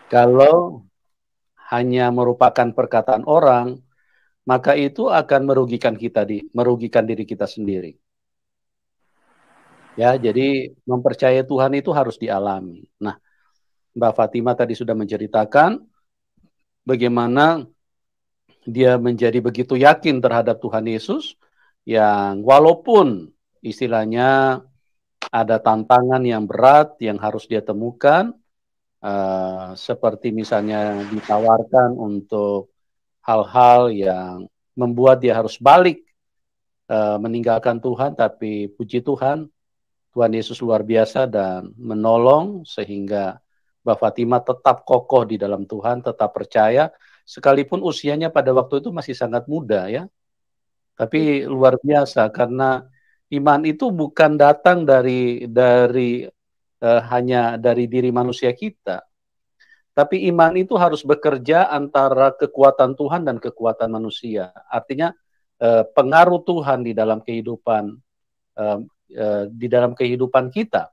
Kalau hanya merupakan perkataan orang, maka itu akan merugikan kita, merugikan diri kita sendiri. Ya, jadi mempercayai Tuhan itu harus dialami. Nah, Mbak Fatima tadi sudah menceritakan bagaimana dia menjadi begitu yakin terhadap Tuhan Yesus, yang walaupun istilahnya ada tantangan yang berat yang harus dia temukan, seperti misalnya ditawarkan untuk hal-hal yang membuat dia harus balik, meninggalkan Tuhan, tapi puji Tuhan, Tuhan Yesus luar biasa dan menolong sehingga Mbak Fatima tetap kokoh di dalam Tuhan, tetap percaya, sekalipun usianya pada waktu itu masih sangat muda ya, tapi luar biasa karena iman itu bukan datang dari hanya dari diri manusia kita, tapi iman itu harus bekerja antara kekuatan Tuhan dan kekuatan manusia. Artinya pengaruh Tuhan eh, di dalam kehidupan kita.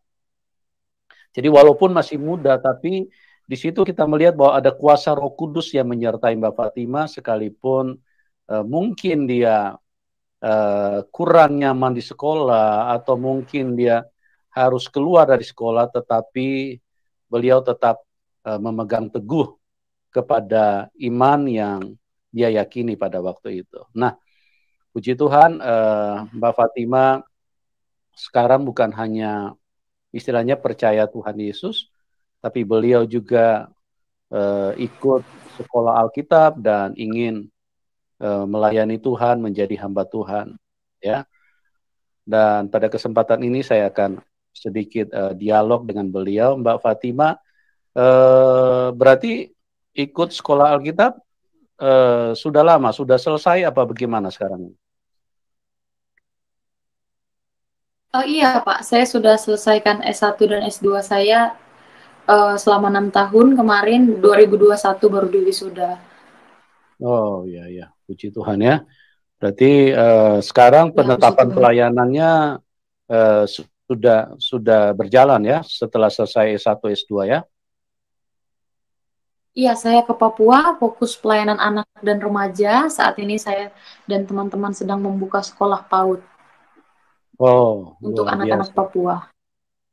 Jadi walaupun masih muda, tapi di situ kita melihat bahwa ada kuasa Roh Kudus yang menyertai Mbak Fatima, sekalipun mungkin dia kurang nyaman di sekolah atau mungkin dia harus keluar dari sekolah, tetapi beliau tetap memegang teguh kepada iman yang dia yakini pada waktu itu. Nah, puji Tuhan, Mbak Fatima sekarang bukan hanya istilahnya percaya Tuhan Yesus, tapi beliau juga ikut sekolah Alkitab dan ingin melayani Tuhan, menjadi hamba Tuhan, ya. Dan pada kesempatan ini saya akan sedikit dialog dengan beliau. Mbak Fatima, berarti ikut sekolah Alkitab sudah lama, sudah selesai apa bagaimana sekarang? Oh iya Pak, saya sudah selesaikan S1 dan S2 saya selama 6 tahun, kemarin 2021 baru diwisuda. Oh iya iya, puji Tuhan ya. Berarti sekarang Ya, puji penetapan Tuhan. pelayanannya sudah berjalan ya setelah selesai S1 S2 ya. Iya, saya ke Papua, fokus pelayanan anak dan remaja. Saat ini saya dan teman-teman sedang membuka sekolah PAUD Oh, untuk luar anak-anak biasa. Papua.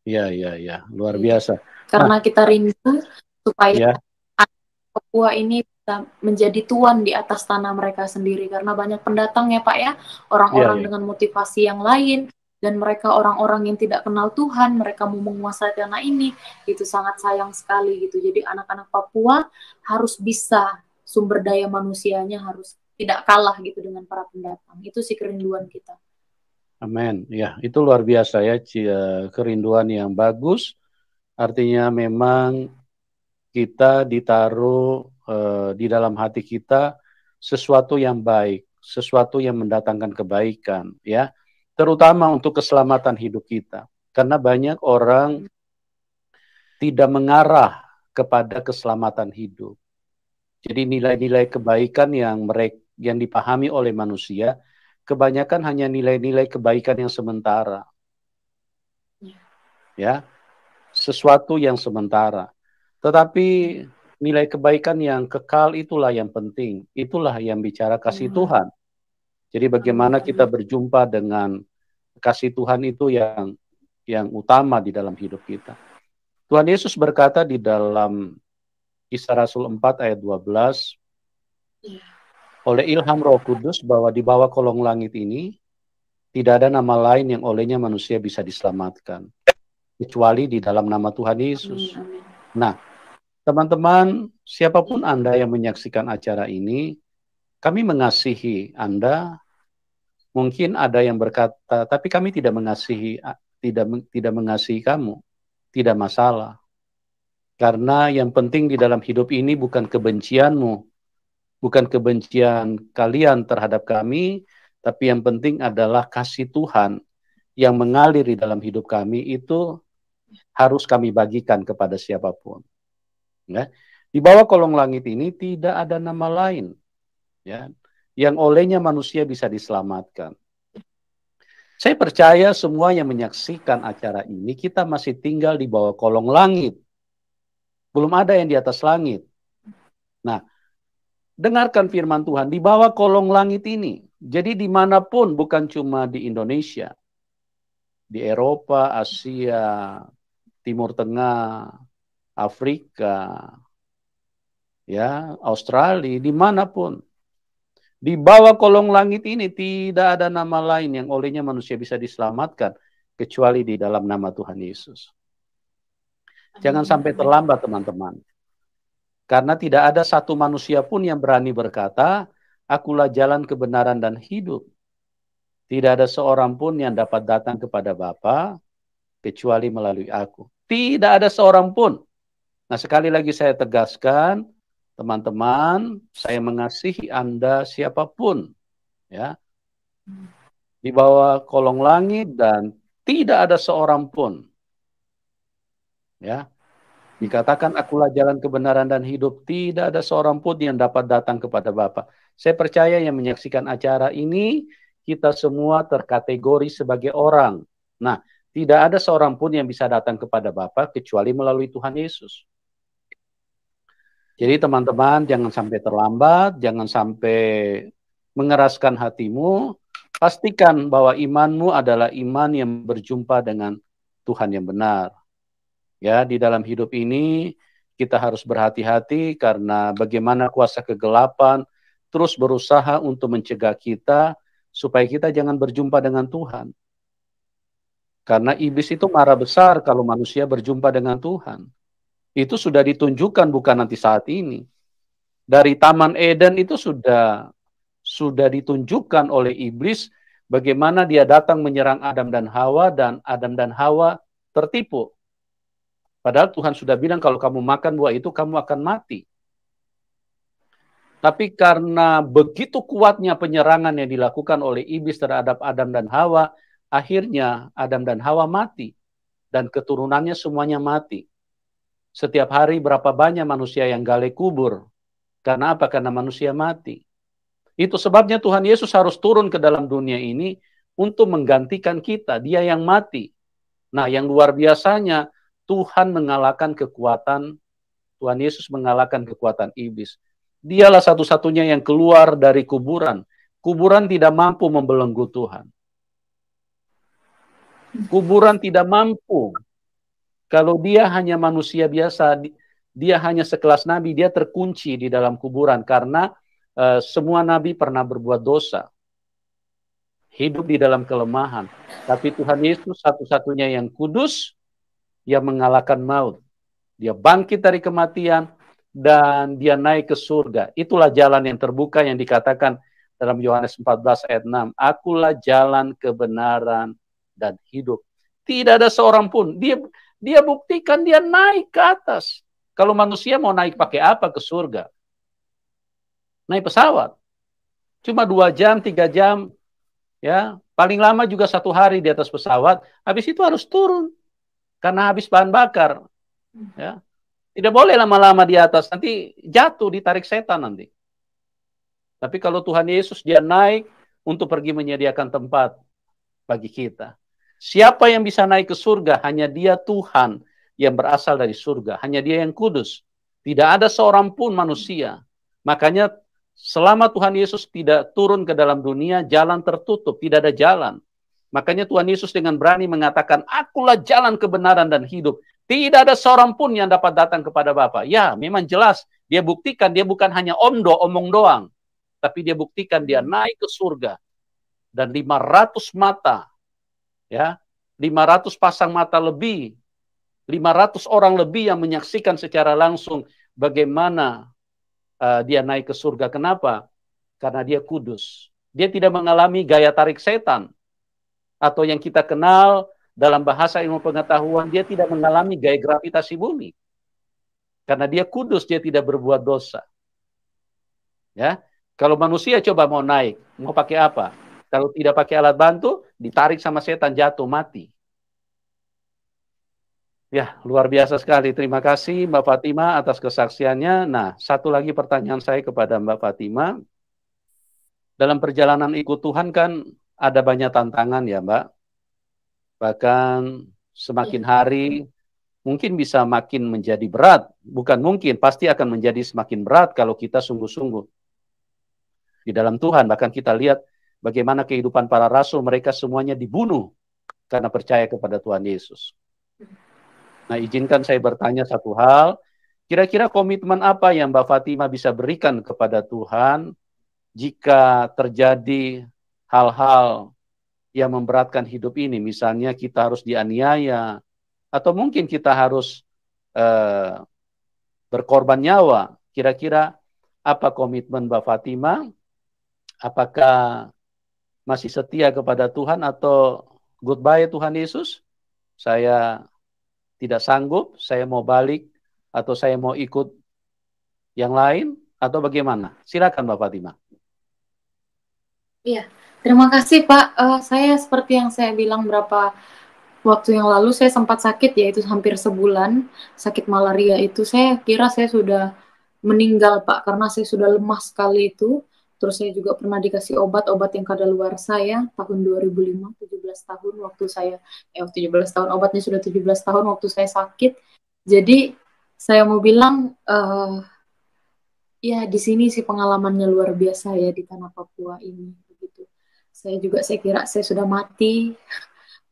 Iya iya iya, luar Iya. biasa. Nah, Karena kita rindu supaya ya, anak Papua ini bisa menjadi tuan di atas tanah mereka sendiri. Karena banyak pendatang ya Pak ya, iya orang-orang iya. dengan motivasi yang lain, dan mereka orang-orang yang tidak kenal Tuhan, mereka mau menguasai tanah ini, itu sangat sayang sekali gitu. Jadi anak-anak Papua harus bisa, sumber daya manusianya harus tidak kalah gitu dengan para pendatang. Itu sih kerinduan kita. Amin. Ya, itu luar biasa ya, kerinduan yang bagus. Artinya memang kita ditaruh di dalam hati kita sesuatu yang baik, sesuatu yang mendatangkan kebaikan, ya, terutama untuk keselamatan hidup kita. Karena banyak orang tidak mengarah kepada keselamatan hidup. Jadi nilai-nilai kebaikan yang dipahami oleh manusia, kebanyakan hanya nilai-nilai kebaikan yang sementara, ya, sesuatu yang sementara. Tetapi nilai kebaikan yang kekal itulah yang penting. Itulah yang bicara kasih Tuhan. Jadi bagaimana kita berjumpa dengan kasih Tuhan itu yang utama di dalam hidup kita. Tuhan Yesus berkata di dalam Kisah Rasul 4 ayat 12, oleh ilham Roh Kudus bahwa di bawah kolong langit ini tidak ada nama lain yang olehnya manusia bisa diselamatkan kecuali di dalam nama Tuhan Yesus. Nah, teman-teman, siapapun Anda yang menyaksikan acara ini, kami mengasihi Anda. Mungkin ada yang berkata, tapi kami tidak mengasihi kamu. Tidak masalah. Karena yang penting di dalam hidup ini bukan kebencianmu, bukan kebencian kalian terhadap kami, tapi yang penting adalah kasih Tuhan yang mengalir di dalam hidup kami, itu harus kami bagikan kepada siapapun. Ya. Di bawah kolong langit ini tidak ada nama lain, ya, yang olehnya manusia bisa diselamatkan. Saya percaya semua yang menyaksikan acara ini, kita masih tinggal di bawah kolong langit. Belum ada yang di atas langit. Nah, dengarkan firman Tuhan, di bawah kolong langit ini. Jadi dimanapun, bukan cuma di Indonesia. di Eropa, Asia, Timur Tengah, Afrika, ya, Australia, dimanapun. Di bawah kolong langit ini tidak ada nama lain yang olehnya manusia bisa diselamatkan kecuali di dalam nama Tuhan Yesus. Jangan sampai terlambat, teman-teman. Karena tidak ada satu manusia pun yang berani berkata, akulah jalan kebenaran dan hidup. Tidak ada seorang pun yang dapat datang kepada Bapa kecuali melalui aku. Tidak ada seorang pun. Nah, sekali lagi saya tegaskan, teman-teman, saya mengasihi Anda siapapun, ya, di bawah kolong langit, dan tidak ada seorang pun, ya, dikatakan akulah jalan kebenaran dan hidup, tidak ada seorang pun yang dapat datang kepada Bapa. Saya percaya yang menyaksikan acara ini, kita semua terkategori sebagai orang. Nah, tidak ada seorang pun yang bisa datang kepada Bapa kecuali melalui Tuhan Yesus. Jadi teman-teman, jangan sampai terlambat, jangan sampai mengeraskan hatimu. Pastikan bahwa imanmu adalah iman yang berjumpa dengan Tuhan yang benar. Ya, di dalam hidup ini kita harus berhati-hati karena bagaimana kuasa kegelapan terus berusaha untuk mencegah kita supaya kita jangan berjumpa dengan Tuhan. Karena iblis itu marah besar kalau manusia berjumpa dengan Tuhan. Itu sudah ditunjukkan bukan nanti saat ini. Dari Taman Eden itu sudah ditunjukkan oleh iblis bagaimana dia datang menyerang Adam dan Hawa, dan Adam dan Hawa tertipu. Padahal Tuhan sudah bilang kalau kamu makan buah itu kamu akan mati. Tapi karena begitu kuatnya penyerangan yang dilakukan oleh iblis terhadap Adam dan Hawa, akhirnya Adam dan Hawa mati. Dan keturunannya semuanya mati. Setiap hari berapa banyak manusia yang gali kubur. Karena apa? Karena manusia mati. Itu sebabnya Tuhan Yesus harus turun ke dalam dunia ini untuk menggantikan kita. Dia yang mati. Nah, yang luar biasanya, Tuhan mengalahkan kekuatan, Tuhan Yesus mengalahkan kekuatan iblis. Dialah satu-satunya yang keluar dari kuburan. Kuburan tidak mampu membelenggu Tuhan. Kuburan tidak mampu. Kalau dia hanya manusia biasa, dia hanya sekelas nabi, dia terkunci di dalam kuburan karena semua nabi pernah berbuat dosa. Hidup di dalam kelemahan. Tapi Tuhan Yesus satu-satunya yang kudus, yang mengalahkan maut. Dia bangkit dari kematian dan dia naik ke surga. Itulah jalan yang terbuka yang dikatakan dalam Yohanes 14 ayat 6. Akulah jalan kebenaran dan hidup. Tidak ada seorang pun. Dia buktikan dia naik ke atas. Kalau manusia mau naik pakai apa ke surga? Naik pesawat. Cuma 2 jam, 3 jam. Ya, paling lama juga 1 hari di atas pesawat. Habis itu harus turun. Karena habis bahan bakar. Ya. Tidak boleh lama-lama di atas. Nanti jatuh, ditarik setan nanti. Tapi kalau Tuhan Yesus dia naik untuk pergi menyediakan tempat bagi kita. Siapa yang bisa naik ke surga? Hanya dia Tuhan yang berasal dari surga. Hanya dia yang kudus. Tidak ada seorang pun manusia. Makanya selama Tuhan Yesus tidak turun ke dalam dunia, jalan tertutup. Tidak ada jalan. Makanya Tuhan Yesus dengan berani mengatakan, akulah jalan kebenaran dan hidup. Tidak ada seorang pun yang dapat datang kepada Bapa. Ya, memang jelas. Dia buktikan, dia bukan hanya omong doang. Tapi dia buktikan dia naik ke surga. Dan 500 mata, ya, 500 pasang mata lebih, 500 orang lebih yang menyaksikan secara langsung bagaimana dia naik ke surga. Kenapa? Karena dia kudus. Dia tidak mengalami gaya tarik setan. Atau yang kita kenal dalam bahasa ilmu pengetahuan, dia tidak mengalami gaya gravitasi bumi. Karena dia kudus, dia tidak berbuat dosa. Ya, kalau manusia coba mau naik, mau pakai apa? Kalau tidak pakai alat bantu, ditarik sama setan, jatuh, mati. Ya, luar biasa sekali. Terima kasih Mbak Fatima atas kesaksiannya. Nah, satu lagi pertanyaan saya kepada Mbak Fatima. Dalam perjalanan ikut Tuhan kan ada banyak tantangan ya Mbak. Bahkan semakin hari mungkin bisa makin menjadi berat. Bukan mungkin, pasti akan menjadi semakin berat kalau kita sungguh-sungguh di dalam Tuhan. Bahkan kita lihat bagaimana kehidupan para rasul, mereka semuanya dibunuh karena percaya kepada Tuhan Yesus. Nah, izinkan saya bertanya satu hal, kira-kira komitmen apa yang Mbak Fatima bisa berikan kepada Tuhan jika terjadi hal-hal yang memberatkan hidup ini, misalnya kita harus dianiaya, atau mungkin kita harus berkorban nyawa. Kira-kira apa komitmen Mbak Fatima? Apakah masih setia kepada Tuhan atau goodbye Tuhan Yesus? Saya tidak sanggup, saya mau balik, atau saya mau ikut yang lain, atau bagaimana? Silakan Mbak Fatima. Iya, terima kasih Pak. Saya seperti yang saya bilang berapa waktu yang lalu, saya sempat sakit, yaitu hampir sebulan, sakit malaria itu. Saya kira saya sudah meninggal Pak, karena saya sudah lemah sekali itu. Terus saya juga pernah dikasih obat-obat yang kadaluarsa ya, tahun 2005, 17 tahun waktu saya, 17 tahun, obatnya sudah 17 tahun waktu saya sakit. Jadi saya mau bilang, ya di sini sih pengalamannya luar biasa ya di tanah Papua ini. Begitu. Saya kira saya sudah mati.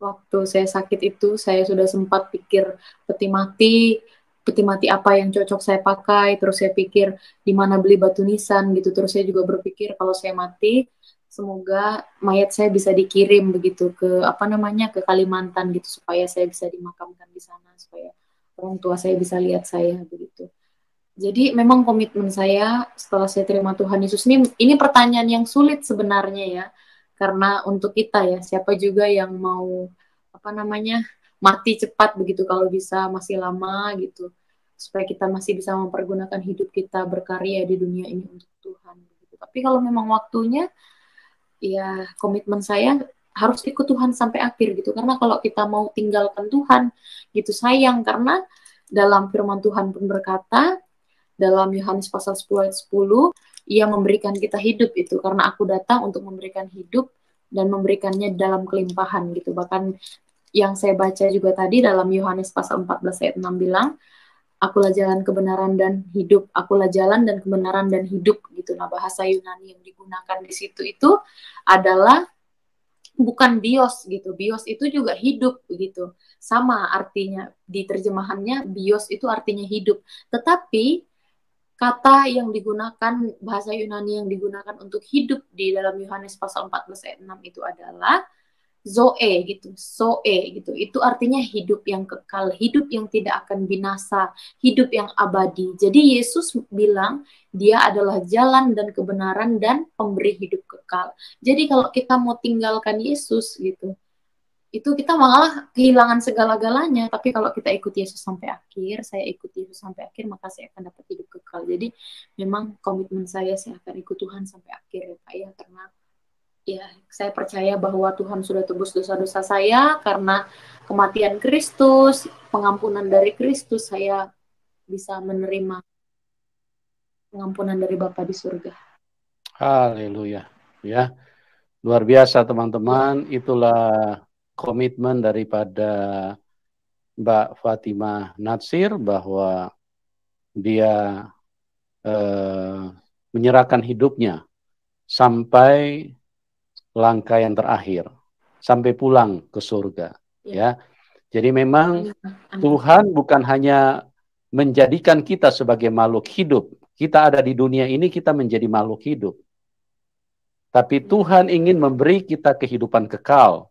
Waktu saya sakit itu, saya sudah sempat pikir peti mati apa yang cocok saya pakai, terus saya pikir di mana beli batu nisan gitu, terus saya juga berpikir kalau saya mati, semoga mayat saya bisa dikirim begitu ke apa namanya ke Kalimantan gitu supaya saya bisa dimakamkan di sana supaya orang tua saya bisa lihat saya begitu. Jadi memang komitmen saya setelah saya terima Tuhan Yesus ini pertanyaan yang sulit sebenarnya ya. Karena untuk kita ya, siapa juga yang mau apa namanya mati cepat begitu kalau bisa masih lama gitu. Supaya kita masih bisa mempergunakan hidup kita berkarya di dunia ini untuk Tuhan gitu. Tapi kalau memang waktunya ya komitmen saya harus ikut Tuhan sampai akhir gitu. Karena kalau kita mau tinggalkan Tuhan gitu sayang karena dalam firman Tuhan pun berkata dalam Yohanes pasal 10 ayat 10, ia memberikan kita hidup itu karena aku datang untuk memberikan hidup dan memberikannya dalam kelimpahan gitu. Bahkan yang saya baca juga tadi dalam Yohanes pasal 14 ayat 6 bilang, akulah jalan kebenaran dan hidup, akulah jalan dan kebenaran dan hidup gitu. Nah, bahasa Yunani yang digunakan di situ itu adalah bukan bios gitu. Bios itu juga hidup begitu. Sama artinya di terjemahannya bios itu artinya hidup. Tetapi kata yang digunakan, bahasa Yunani yang digunakan untuk hidup di dalam Yohanes pasal 14 ayat 6 itu adalah zoe gitu, zoe gitu. Itu artinya hidup yang kekal, hidup yang tidak akan binasa, hidup yang abadi. Jadi Yesus bilang dia adalah jalan dan kebenaran dan pemberi hidup kekal. Jadi kalau kita mau tinggalkan Yesus gitu, itu kita malah kehilangan segala-galanya. Tapi kalau kita ikut Yesus sampai akhir, saya ikut Yesus sampai akhir, maka saya akan dapat hidup kekal. Jadi memang komitmen saya akan ikut Tuhan sampai akhir ya Pak ya, karena ya saya percaya bahwa Tuhan sudah tebus dosa-dosa saya karena kematian Kristus, pengampunan dari Kristus, saya bisa menerima pengampunan dari Bapa di surga. Haleluya. Ya, luar biasa teman-teman. Itulah komitmen daripada Mbak Fatima Natsir bahwa dia menyerahkan hidupnya sampai langkah yang terakhir, sampai pulang ke surga. Ya, jadi memang Tuhan bukan hanya menjadikan kita sebagai makhluk hidup. Kita ada di dunia ini, kita menjadi makhluk hidup. Tapi Tuhan ingin memberi kita kehidupan kekal.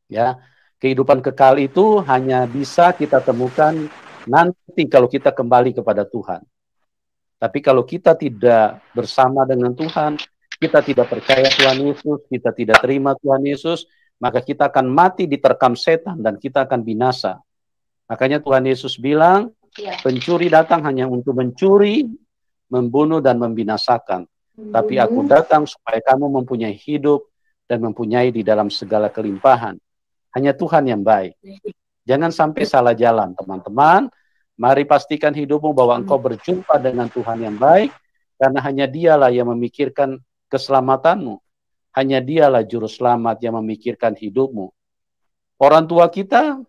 Ya, kehidupan kekal itu hanya bisa kita temukan nanti kalau kita kembali kepada Tuhan. Tapi kalau kita tidak bersama dengan Tuhan, kita tidak percaya Tuhan Yesus, kita tidak terima Tuhan Yesus, maka kita akan mati diterkam setan dan kita akan binasa. Makanya Tuhan Yesus bilang, pencuri datang hanya untuk mencuri, membunuh dan membinasakan. Tapi aku datang supaya kamu mempunyai hidup dan mempunyai di dalam segala kelimpahan. Hanya Tuhan yang baik. Jangan sampai salah jalan, teman-teman. Mari pastikan hidupmu bahwa engkau berjumpa dengan Tuhan yang baik, karena hanya dialah yang memikirkan keselamatanmu. Hanya dialah juru selamat yang memikirkan hidupmu. Orang tua kita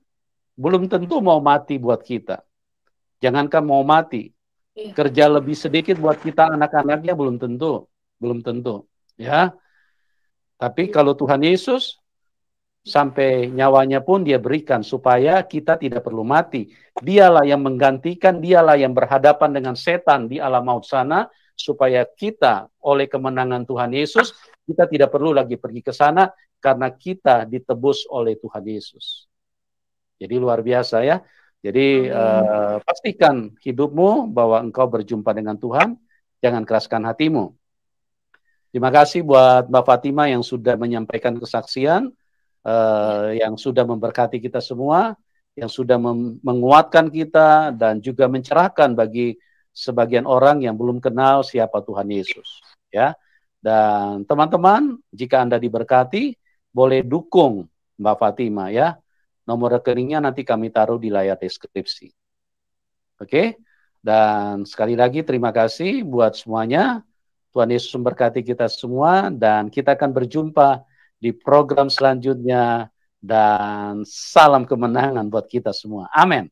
belum tentu mau mati buat kita. Jangankan mau mati, kerja lebih sedikit buat kita anak-anaknya belum tentu. Ya. Tapi kalau Tuhan Yesus, sampai nyawanya pun dia berikan supaya kita tidak perlu mati. Dialah yang menggantikan, dialah yang berhadapan dengan setan di alam maut sana, supaya kita oleh kemenangan Tuhan Yesus, kita tidak perlu lagi pergi ke sana karena kita ditebus oleh Tuhan Yesus. Jadi luar biasa ya. Jadi pastikan hidupmu bahwa engkau berjumpa dengan Tuhan, jangan keraskan hatimu. Terima kasih buat Mbak Fatima yang sudah menyampaikan kesaksian, yang sudah memberkati kita semua, yang sudah menguatkan kita dan juga mencerahkan bagi sebagian orang yang belum kenal siapa Tuhan Yesus. Ya, dan teman-teman, jika Anda diberkati, boleh dukung Mbak Fatima ya. Nomor rekeningnya nanti kami taruh di layar deskripsi. Oke, dan sekali lagi terima kasih buat semuanya. Tuhan Yesus memberkati kita semua dan kita akan berjumpa di program selanjutnya dan salam kemenangan buat kita semua. Amin.